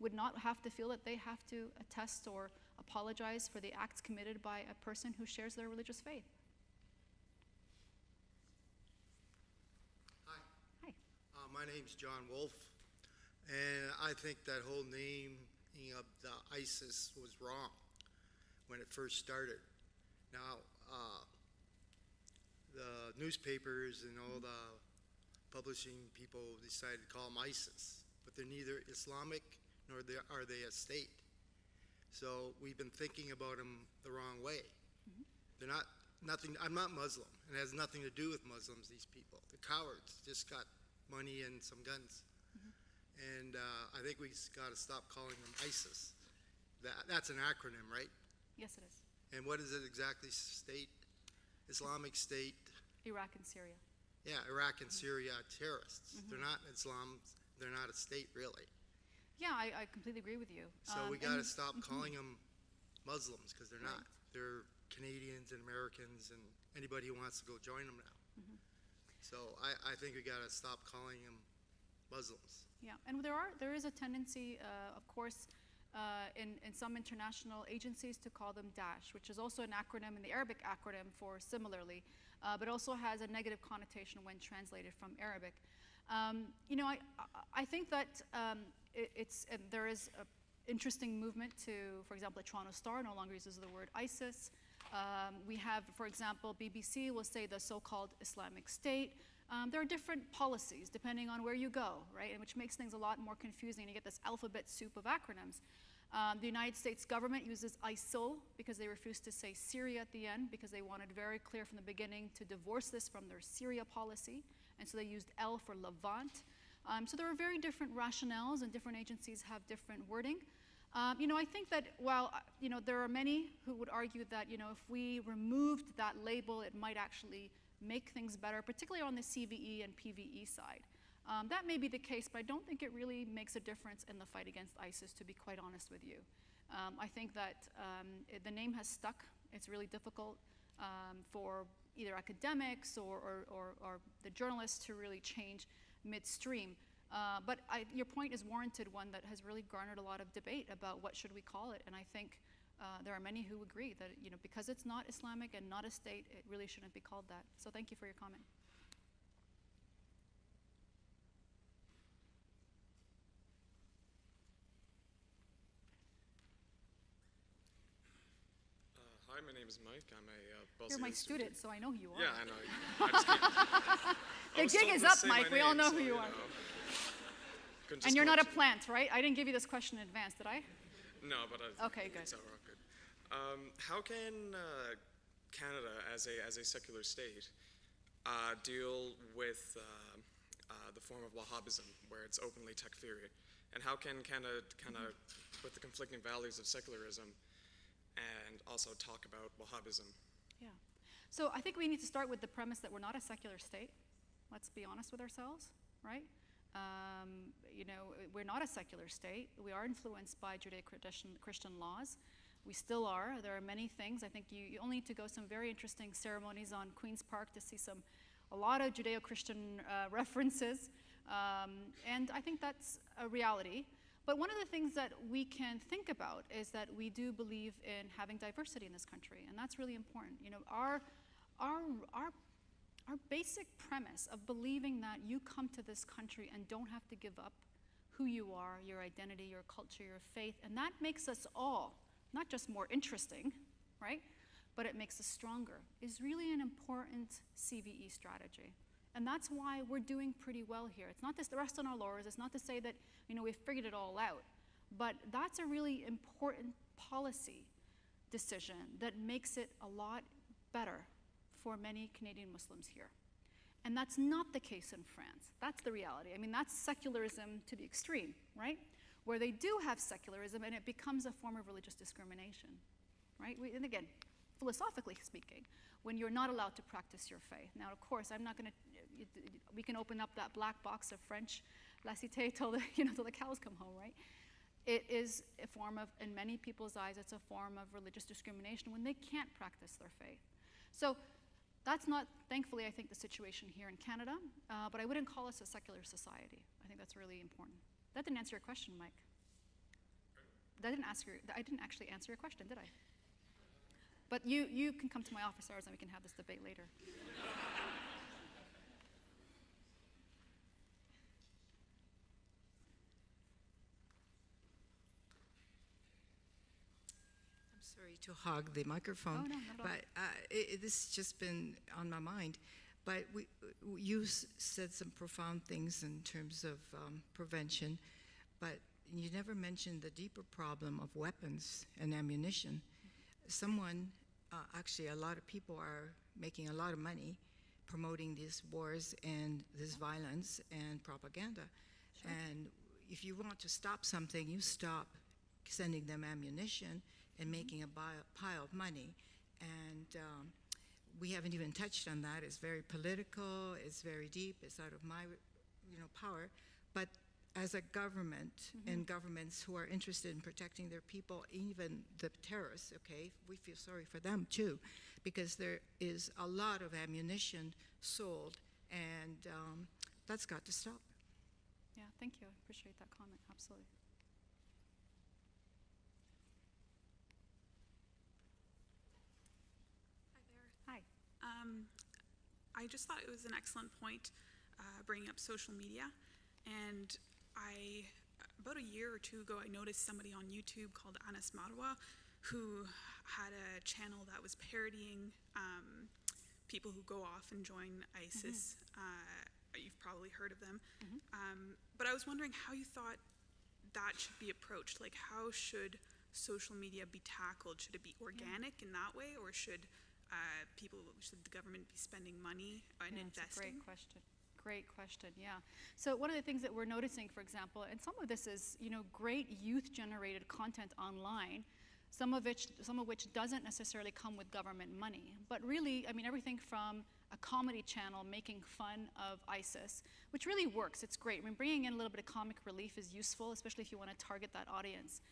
would not have to feel that they have to attest or apologize for the acts committed by a person who shares their religious faith. Hi. Hi. My name's John Wolf, and I think that whole naming of the ISIS was wrong when it first started. Now, the newspapers and all the publishing people decided to call them ISIS, but they're neither Islamic nor are they a state. So we've been thinking about them the wrong way. They're not nothing. I'm not Muslim, and it has nothing to do with Muslims. These people, they're cowards, just got money and some guns. And I think we got to stop calling them ISIS. That's an acronym, right? Yes, it is. And what is it exactly? State, Islamic State. Iraq and Syria. Yeah, Iraq and Syria are terrorists. They're not Islam. They're not a state, really. Yeah, I completely agree with you. So we got to stop calling them Muslims, because they're not. They're Canadians and Americans and anybody who wants to go join them now. So I think we got to stop calling them Muslims. Yeah, and there is a tendency, of course, in some international agencies to call them Daesh, which is also an acronym, in the Arabic acronym for similarly, but also has a negative connotation when translated from Arabic. You know, I think that interesting movement to, for example, the Toronto Star no longer uses the word ISIS. We have, for example, BBC will say the so-called Islamic State. There are different policies depending on where you go, right? And which makes things a lot more confusing. You get this alphabet soup of acronyms. The United States government uses ISIL because they refused to say Syria at the end because they wanted very clear from the beginning to divorce this from their Syria policy. And so they used L for Levant. So there are very different rationales and different agencies have different wording. I think that while, there are many who would argue that, if we removed that label, it might actually make things better, particularly on the CVE and PVE side. That may be the case, but I don't think it really makes a difference in the fight against ISIS, to be quite honest with you. I think that the name has stuck. It's really difficult for either academics or the journalists to really change midstream. But your point is warranted, one that has really garnered a lot of debate about what should we call it. And I think there are many who agree that because it's not Islamic and not a state, it really shouldn't be called that. So thank you for your comment. Hi, my name is Mike. I'm a Bell You're my Series student, so I know who you are. Yeah, I know. I just keep, The gig is up, Mike. We all know who you are. And you're not a plant, right? I didn't give you this question in advance, did I? No, but okay, good. It's all good. How can Canada, as a secular state, deal with the form of Wahhabism, where it's openly takfiri? And how can Canada kind of, with the conflicting values of secularism, and also talk about Wahhabism? Yeah. So I think we need to start with the premise that we're not a secular state. Let's be honest with ourselves, right? We're not a secular state. We are influenced by Judeo-Christian laws. We still are. There are many things. I think you only need to go some very interesting ceremonies on Queen's Park to see a lot of Judeo-Christian references. And I think that's a reality. But one of the things that we can think about is that we do believe in having diversity in this country, and that's really important. Our basic premise of believing that you come to this country and don't have to give up who you are, your identity, your culture, your faith, and that makes us all not just more interesting, right, but it makes us stronger, is really an important CVE strategy. And that's why we're doing pretty well here. It's not just the rest on our laurels. It's not to say that we've figured it all out. But that's a really important policy decision that makes it a lot better for many Canadian Muslims here. And that's not the case in France. That's the reality. I mean, that's secularism to the extreme, right? Where they do have secularism and it becomes a form of religious discrimination, right? And again, philosophically speaking, when you're not allowed to practice your faith. Now, of course, I'm not going to, we can open up that black box of French laïcité till the cows come home, right? It is a form of, in many people's eyes, it's a form of religious discrimination when they can't practice their faith. So that's not, thankfully, I think, the situation here in Canada, but I wouldn't call us a secular society. I think that's really important. That didn't answer your question, Mike. I didn't actually answer your question, did I? But you can come to my office hours and we can have this debate later. I'm sorry to hog the microphone, Oh, no, not at all. but this has just been on my mind. But you said some profound things in terms of prevention, but you never mentioned the deeper problem of weapons and ammunition. Actually, a lot of people are making a lot of money promoting these wars and this violence and propaganda. Sure. And if you want to stop something, you stop sending them ammunition and making a pile of money. And we haven't even touched on that. It's very political, it's very deep, it's out of my power. But as a government and governments who are interested in protecting their people, even the terrorists, okay, we feel sorry for them too, because there is a lot of ammunition sold, and that's got to stop. Yeah, thank you. I appreciate that comment, absolutely. Hi there. Hi. I just thought it was an excellent point bringing up social media, and about a year or two ago, I noticed somebody on YouTube called Anas Marwa, who had a channel that was parodying people who go off and join ISIS. You've probably heard of them. But I was wondering how you thought that should be approached. Like, how should social media be tackled? Should it be organic in that way, or should the government be spending money and investing? That's a great question. Great question, yeah. So one of the things that we're noticing, for example, and some of this is, great youth-generated content online, some of which doesn't necessarily come with government money, but really, everything from a comedy channel making fun of ISIS, which really works. It's great. Bringing in a little bit of comic relief is useful, especially if you want to target that audience.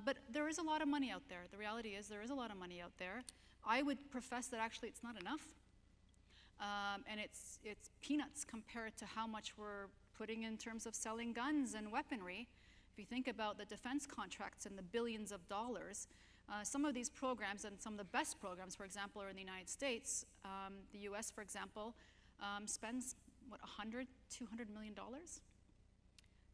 But there is a lot of money out there. The reality is there is a lot of money out there. I would profess that actually it's not enough. And it's peanuts compared to how much we're putting in terms of selling guns and weaponry. If you think about the defense contracts and the billions of dollars, some of these programs and some of the best programs, for example, are in the United States. The US, for example, spends, $100, $200 million?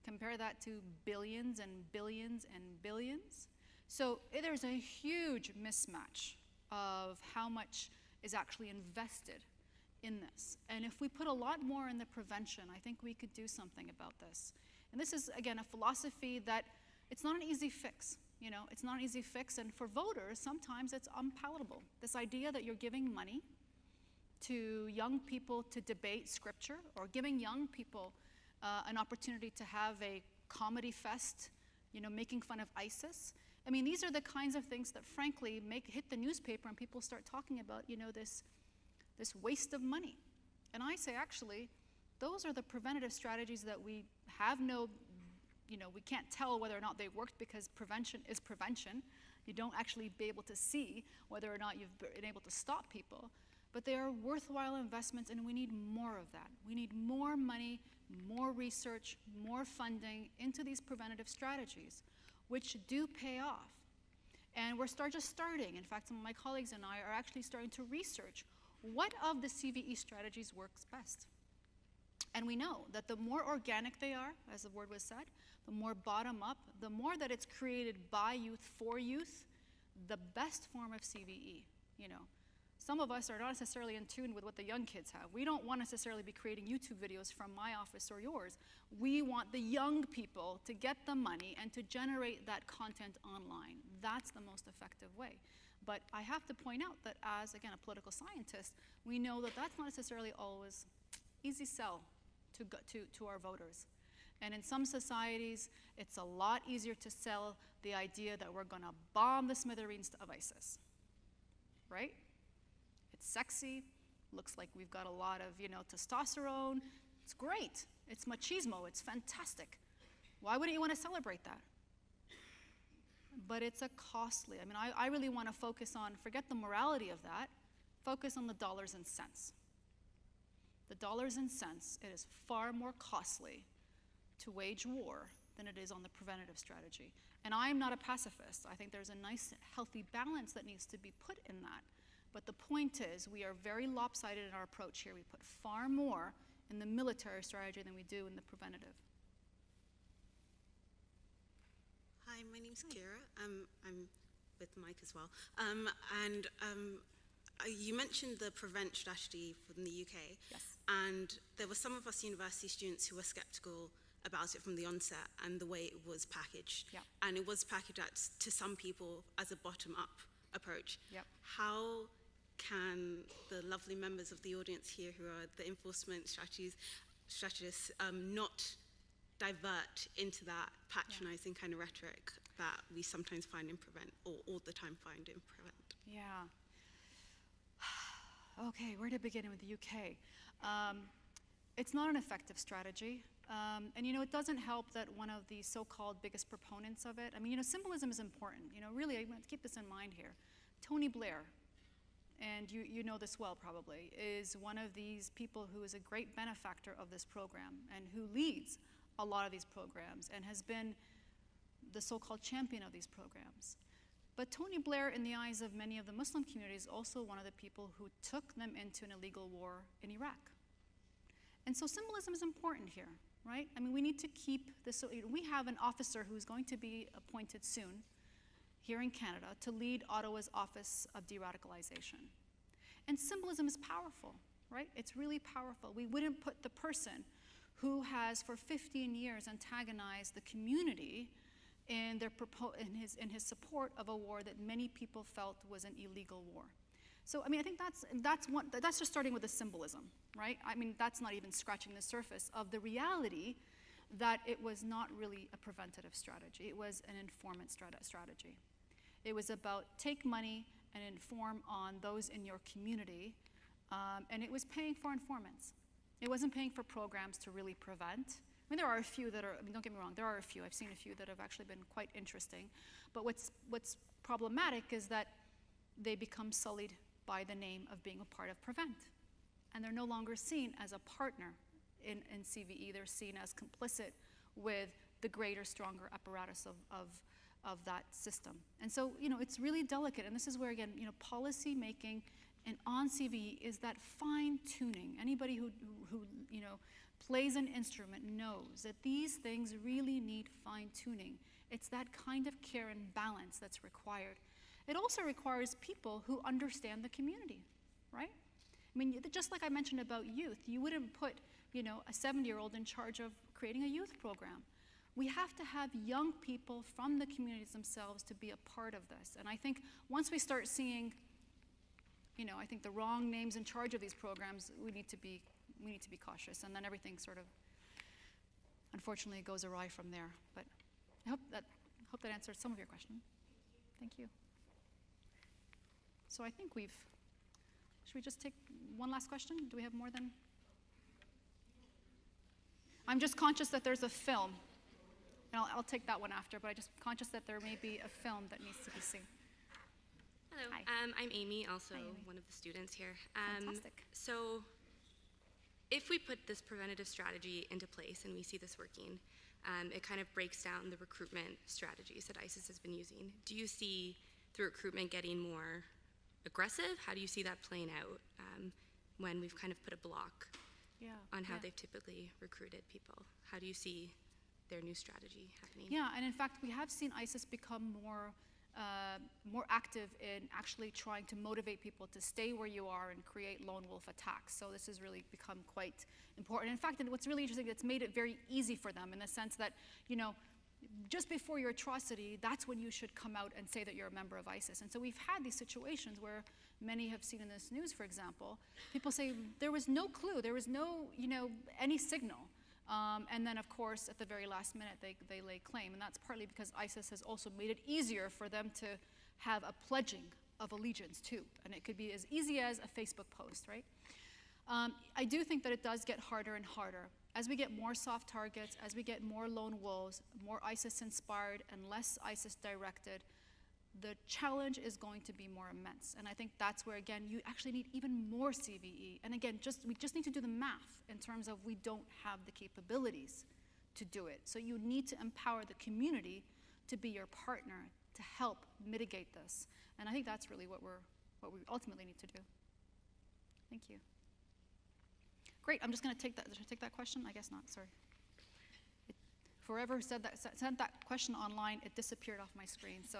Compare that to billions and billions and billions. So there's a huge mismatch of how much is actually invested in this. And if we put a lot more in the prevention, I think we could do something about this. And this is, again, a philosophy that it's not an easy fix. It's not an easy fix. And for voters, sometimes it's unpalatable. This idea that you're giving money to young people to debate scripture, or giving young people an opportunity to have a comedy fest, making fun of ISIS. These are the kinds of things that, frankly, hit the newspaper and people start talking about, this waste of money. And I say, actually, those are the preventative strategies that we have we can't tell whether or not they worked, because prevention is prevention. You don't actually be able to see whether or not you've been able to stop people. But they are worthwhile investments, and we need more of that. We need more money, more research, more funding into these preventative strategies, which do pay off. And we're just starting. In fact, some of my colleagues and I are actually starting to research what of the CVE strategies works best. And we know that the more organic they are, as the word was said, the more bottom up, the more that it's created by youth for youth, the best form of CVE. Some of us are not necessarily in tune with what the young kids have. We don't want to necessarily be creating YouTube videos from my office or yours. We want the young people to get the money and to generate that content online. That's the most effective way. But I have to point out that as, again, a political scientist, we know that that's not necessarily always easy sell to our voters. And in some societies, it's a lot easier to sell the idea that we're going to bomb the smithereens of ISIS, right? It's sexy, looks like we've got a lot of, testosterone. It's great. It's machismo. It's fantastic. Why wouldn't you want to celebrate that? But it's a costly. I really want to focus on, forget the morality of that, focus on the dollars and cents. The dollars and cents, it is far more costly to wage war than it is on the preventative strategy. And I'm not a pacifist. I think there's a nice, healthy balance that needs to be put in that. But the point is, we are very lopsided in our approach here. We put far more in the military strategy than we do in the preventative. Hi, my name's Kira. I'm with Mike as well. You mentioned the prevent strategy from the UK. Yes. And there were some of us university students who were skeptical about it from the onset and the way it was packaged. Yep. And it was packaged to some people as a bottom-up approach. Yep. How can the lovely members of the audience here who are the enforcement strategists not divert into that patronizing kind of rhetoric that we sometimes find in prevent, or all the time find in prevent? Yeah. Okay, where to begin with the UK? It's not an effective strategy. And it doesn't help that one of the so-called biggest proponents of it, symbolism is important. Really, I want to keep this in mind here. Tony Blair, and you know this well probably, is one of these people who is a great benefactor of this program and who leads a lot of these programs and has been the so-called champion of these programs. But Tony Blair, in the eyes of many of the Muslim communities, is also one of the people who took them into an illegal war in Iraq. And so symbolism is important here. right? I mean, we need to keep this. So we have an officer who's going to be appointed soon here in Canada to lead Ottawa's Office of De-Radicalization. And symbolism is powerful, right? It's really powerful. We wouldn't put the person who has for 15 years antagonized the community in his support of a war that many people felt was an illegal war. So I mean, I think that's just starting with the symbolism, right? I mean, that's not even scratching the surface of the reality that it was not really a preventative strategy. It was an informant strategy. It was about take money and inform on those in your community, and it was paying for informants. It wasn't paying for programs to really prevent. I mean, there are a few that are, I mean, don't get me wrong, there are a few. I've seen a few that have actually been quite interesting. But what's problematic is that they become sullied by the name of being a part of Prevent. And they're no longer seen as a partner in CVE. They're seen as complicit with the greater, stronger apparatus of that system. And so, you know, it's really delicate. And this is where, again, you know, policy making and on CVE is that fine tuning. Anybody who you know, plays an instrument knows that these things really need fine tuning. It's that kind of care and balance that's required. It also requires people who understand the community, right? I mean, just like I mentioned about youth, you wouldn't put, you know, a 70-year-old in charge of creating a youth program. We have to have young people from the communities themselves to be a part of this. And I think once we start seeing, you know, I think the wrong names in charge of these programs, we need to be cautious, and then everything sort of, unfortunately, goes awry from there. But I hope that answered some of your question. Thank you. So I think should we just take one last question? Do we have more than? I'm just conscious that there's a film, and I'll take that one after, but I'm just conscious that there may be a film that needs to be seen. Hello, Hi. I'm Amy, also Hi, Amy. one of the students here. Fantastic. So if we put this preventative strategy into place and we see this working, it kind of breaks down the recruitment strategies that ISIS has been using. Do you see the recruitment getting more aggressive? How do you see that playing out when we've kind of put a block on how they've typically recruited people? How do you see their new strategy happening? Yeah, and in fact, we have seen ISIS become more active in actually trying to motivate people to stay where you are and create lone wolf attacks. So this has really become quite important. In fact, and what's really interesting, it's made it very easy for them in the sense that, you know, just before your atrocity, that's when you should come out and say that you're a member of ISIS. And so we've had these situations where many have seen in this news, for example, people say there was no clue, there was no, you know, any signal. And then, of course, at the very last minute, they lay claim. And that's partly because ISIS has also made it easier for them to have a pledging of allegiance, too. And it could be as easy as a Facebook post, right? I do think that it does get harder and harder. As we get more soft targets, as we get more lone wolves, more ISIS-inspired and less ISIS-directed, the challenge is going to be more immense. And I think that's where, again, you actually need even more CVE. And again, we just need to do the math in terms of we don't have the capabilities to do it. So you need to empower the community to be your partner, to help mitigate this. And I think that's really what we ultimately need to do. Thank you. Great, I'm just gonna take that question? I guess not, sorry. Whoever sent that question online, it disappeared off my screen, so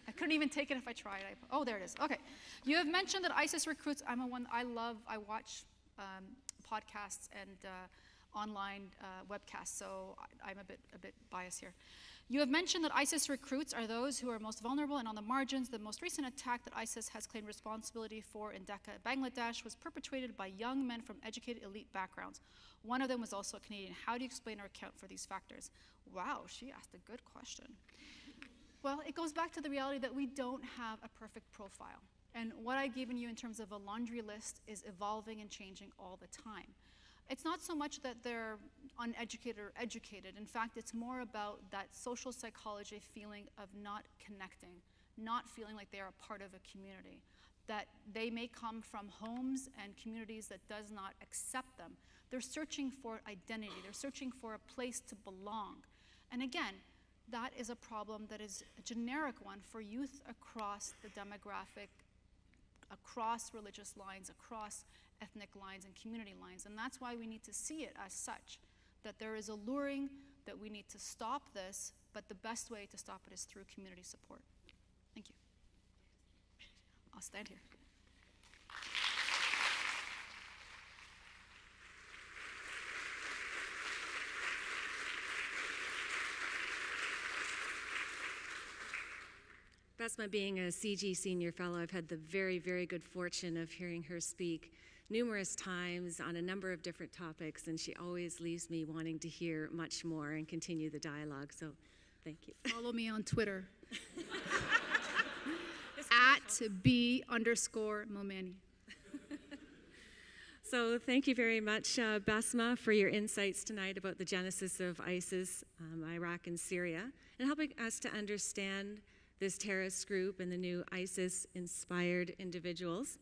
I couldn't even take it if I tried. Oh, there it is. Okay. You have mentioned that ISIS recruits. I watch podcasts and online webcasts, so I'm a bit biased here. You have mentioned that ISIS recruits are those who are most vulnerable and on the margins. The most recent attack that ISIS has claimed responsibility for in Dhaka, Bangladesh, was perpetrated by young men from educated elite backgrounds. One of them was also a Canadian. How do you explain or account for these factors? Wow, she asked a good question. Well, it goes back to the reality that we don't have a perfect profile. And what I've given you in terms of a laundry list is evolving and changing all the time. It's not so much that they're uneducated or educated. In fact, it's more about that social psychology feeling of not connecting, not feeling like they are a part of a community, that they may come from homes and communities that does not accept them. They're searching for identity. They're searching for a place to belong. And again, that is a problem that is a generic one for youth across the demographic, across religious lines, across ethnic lines and community lines. And that's why we need to see it as such, that there is a luring, that we need to stop this, but the best way to stop it is through community support. Thank you. I'll stand here. Besma, being a CG Senior Fellow, I've had the very, very good fortune of hearing her speak numerous times on a number of different topics, and she always leaves me wanting to hear much more and continue the dialogue, so thank you. Follow me on Twitter. @B_Momani. So thank you very much, Besma, for your insights tonight about the genesis of ISIS, Iraq and Syria, and helping us to understand this terrorist group and the new ISIS-inspired individuals.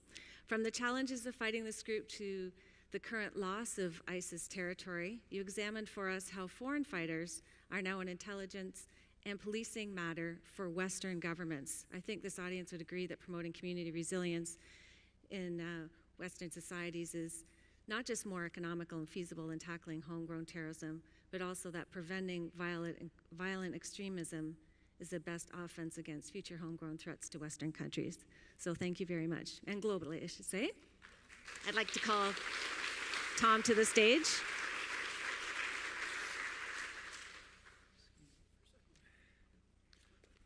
From the challenges of fighting this group to the current loss of ISIS territory, you examined for us how foreign fighters are now an intelligence and policing matter for Western governments. I think this audience would agree that promoting community resilience in Western societies is not just more economical and feasible in tackling homegrown terrorism, but also that preventing violent extremism is the best offense against future homegrown threats to Western countries. So thank you very much, and globally, I should say. I'd like to call Tom to the stage.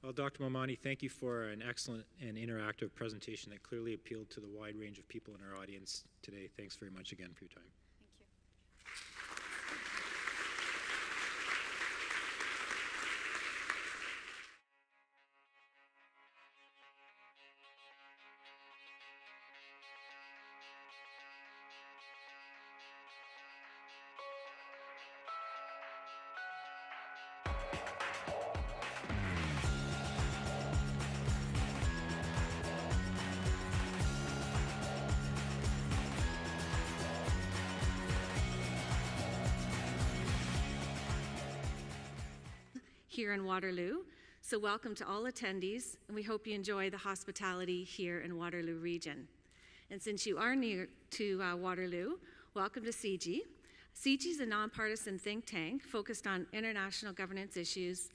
Well, Dr. Momani, thank you for an excellent and interactive presentation that clearly appealed to the wide range of people in our audience today. Thanks very much again for your time. Here in Waterloo. So welcome to all attendees, and we hope you enjoy the hospitality here in Waterloo region. And since you are near to Waterloo, welcome to CG. CG is a nonpartisan think tank focused on international governance issues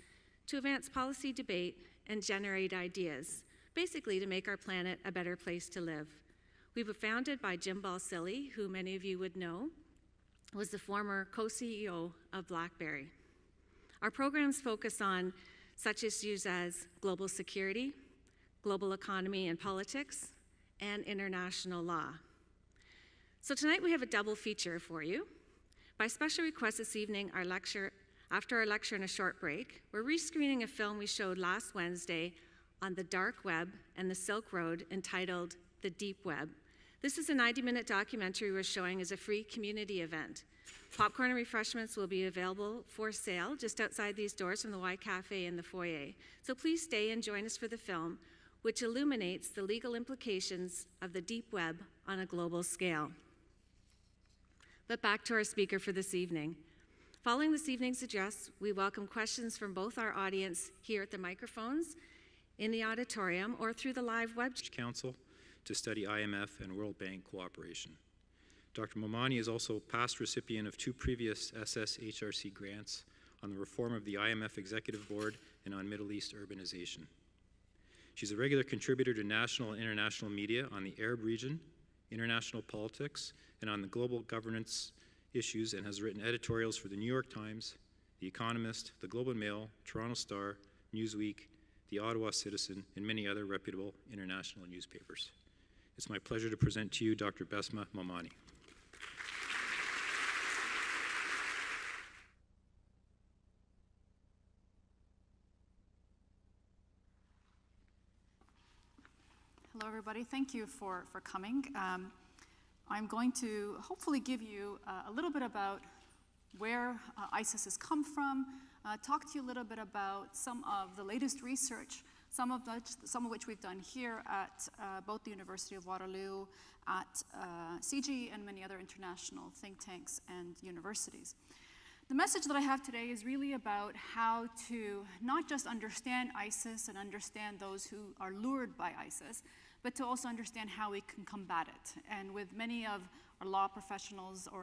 to advance policy debate and generate ideas, basically to make our planet a better place to live. We were founded by Jim Balsillie, who many of you would know, was the former co-CEO of BlackBerry. Our programs focus on such issues as global security, global economy and politics, and international law. So tonight we have a double feature for you. By special request this evening, after our lecture and a short break, we're rescreening a film we showed last Wednesday on the dark web and the Silk Road entitled The Deep Web. This is a 90-minute documentary we're showing as a free community event. Popcorn and refreshments will be available for sale just outside these doors from the Y Cafe in the foyer. So please stay and join us for the film, which illuminates the legal implications of the deep web on a global scale. But back to our speaker for this evening. Following this evening's address, we welcome questions from both our audience here at the microphones, in the auditorium, or through the live web Council to study IMF and World Bank cooperation. Dr. Momani is also past recipient of 2 previous SSHRC grants on the reform of the IMF Executive Board and on Middle East urbanization. She's a regular contributor to national and international media on the Arab region, international politics, and on the global governance issues, and has written editorials for the New York Times, The Economist, The Globe and Mail, Toronto Star, Newsweek, The Ottawa Citizen, and many other reputable international newspapers. It's my pleasure to present to you Dr. Besma Momani. Hello, everybody. Thank you for coming. I'm going to hopefully give you a little bit about where ISIS has come from, talk to you a little bit about some of the latest research, some of which we've done here at both the University of Waterloo, at CG, and many other international think tanks and universities. The message that I have today is really about how to not just understand ISIS and understand those who are lured by ISIS, but to also understand how we can combat it. And with many of our law professionals or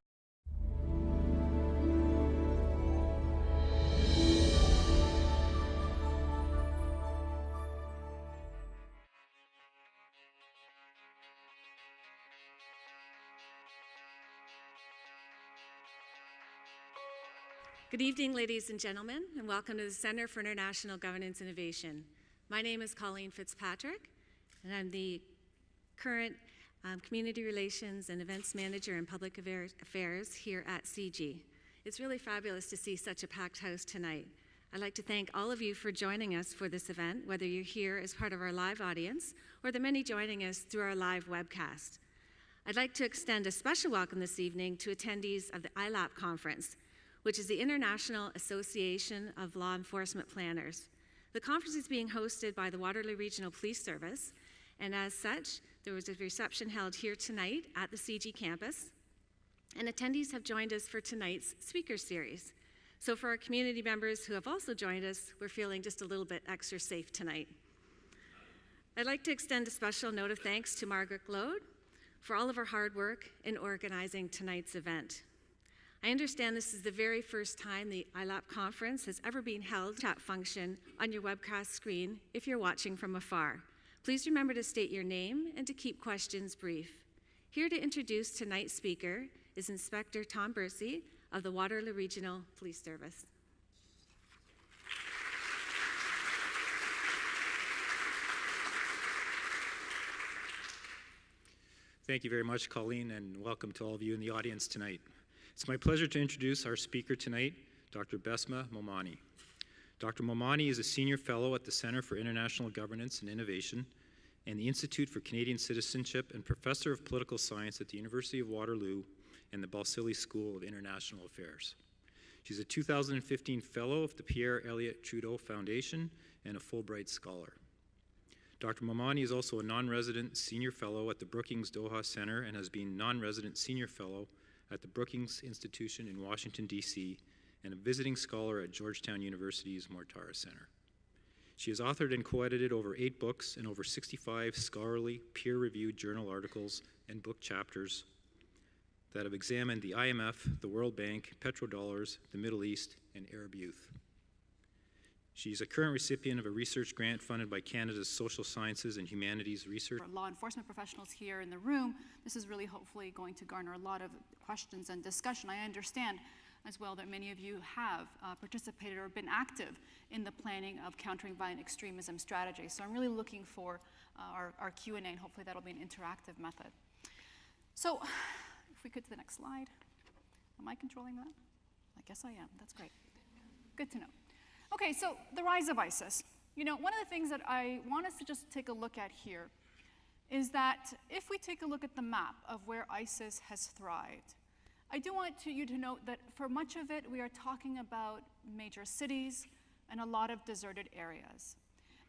Good evening, ladies and gentlemen, and welcome to the Center for International Governance Innovation. My name is Colleen Fitzpatrick, and I'm the current Community Relations and Events Manager in Public Affairs here at CG. It's really fabulous to see such a packed house tonight. I'd like to thank all of you for joining us for this event, whether you're here as part of our live audience or the many joining us through our live webcast. I'd like to extend a special welcome this evening to attendees of the ILAP conference, which is the International Association of Law Enforcement Planners. The conference is being hosted by the Waterloo Regional Police Service, and as such, there was a reception held here tonight at the CG campus, and attendees have joined us for tonight's speaker series. So for our community members who have also joined us, we're feeling just a little bit extra safe tonight. I'd like to extend a special note of thanks to Margaret Glode for all of her hard work in organizing tonight's event. I understand this is the very first time the ILAP conference has ever been held. Chat function on your webcast screen if you're watching from afar. Please remember to state your name and to keep questions brief. Here to introduce tonight's speaker is Inspector Tom Bursey of the Waterloo Regional Police Service. Thank you very much, Colleen, and welcome to all of you in the audience tonight. It's my pleasure to introduce our speaker tonight, Dr. Besma Momani. Dr. Momani is a senior fellow at the Center for International Governance and Innovation and the Institute for Canadian Citizenship and professor of political science at the University of Waterloo and the Balsillie School of International Affairs. She's a 2015 fellow of the Pierre Elliott Trudeau Foundation and a Fulbright scholar. Dr. Momani is also a non-resident senior fellow at the Brookings Doha Center and has been non-resident senior fellow at the Brookings Institution in Washington, D.C., and a visiting scholar at Georgetown University's Mortara Center. She has authored and co-edited over 8 books and over 65 scholarly, peer-reviewed journal articles and book chapters that have examined the IMF, the World Bank, petrodollars, the Middle East, and Arab youth. She's a current recipient of a research grant funded by Canada's Social Sciences and Humanities Research. For law enforcement professionals here in the room, this is really hopefully going to garner a lot of questions and discussion. I understand as well that many of you have participated or been active in the planning of countering violent extremism strategies. So I'm really looking for our Q&A, and hopefully that'll be an interactive method. So if we could to the next slide. Am I controlling that? I guess I am. That's great. Good to know. Okay, so the rise of ISIS. You know, one of the things that I want us to just take a look at here is that if we take a look at the map of where ISIS has thrived, I do want you to note that for much of it, we are talking about major cities and a lot of deserted areas.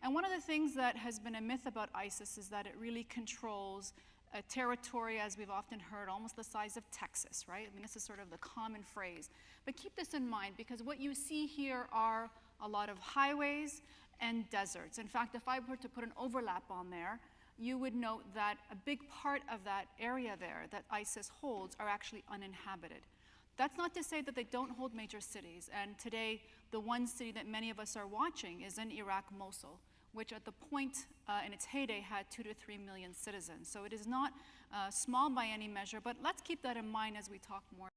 And one of the things that has been a myth about ISIS is that it really controls a territory, as we've often heard, almost the size of Texas, right? I mean, this is sort of the common phrase. But keep this in mind, because what you see here are a lot of highways and deserts. In fact, if I were to put an overlap on there, you would note that a big part of that area there that ISIS holds are actually uninhabited. That's not to say that they don't hold major cities. And today, the one city that many of us are watching is in Iraq, Mosul, which at the point in its heyday had 2 to 3 million citizens. So it is not small by any measure, but let's keep that in mind as we talk more.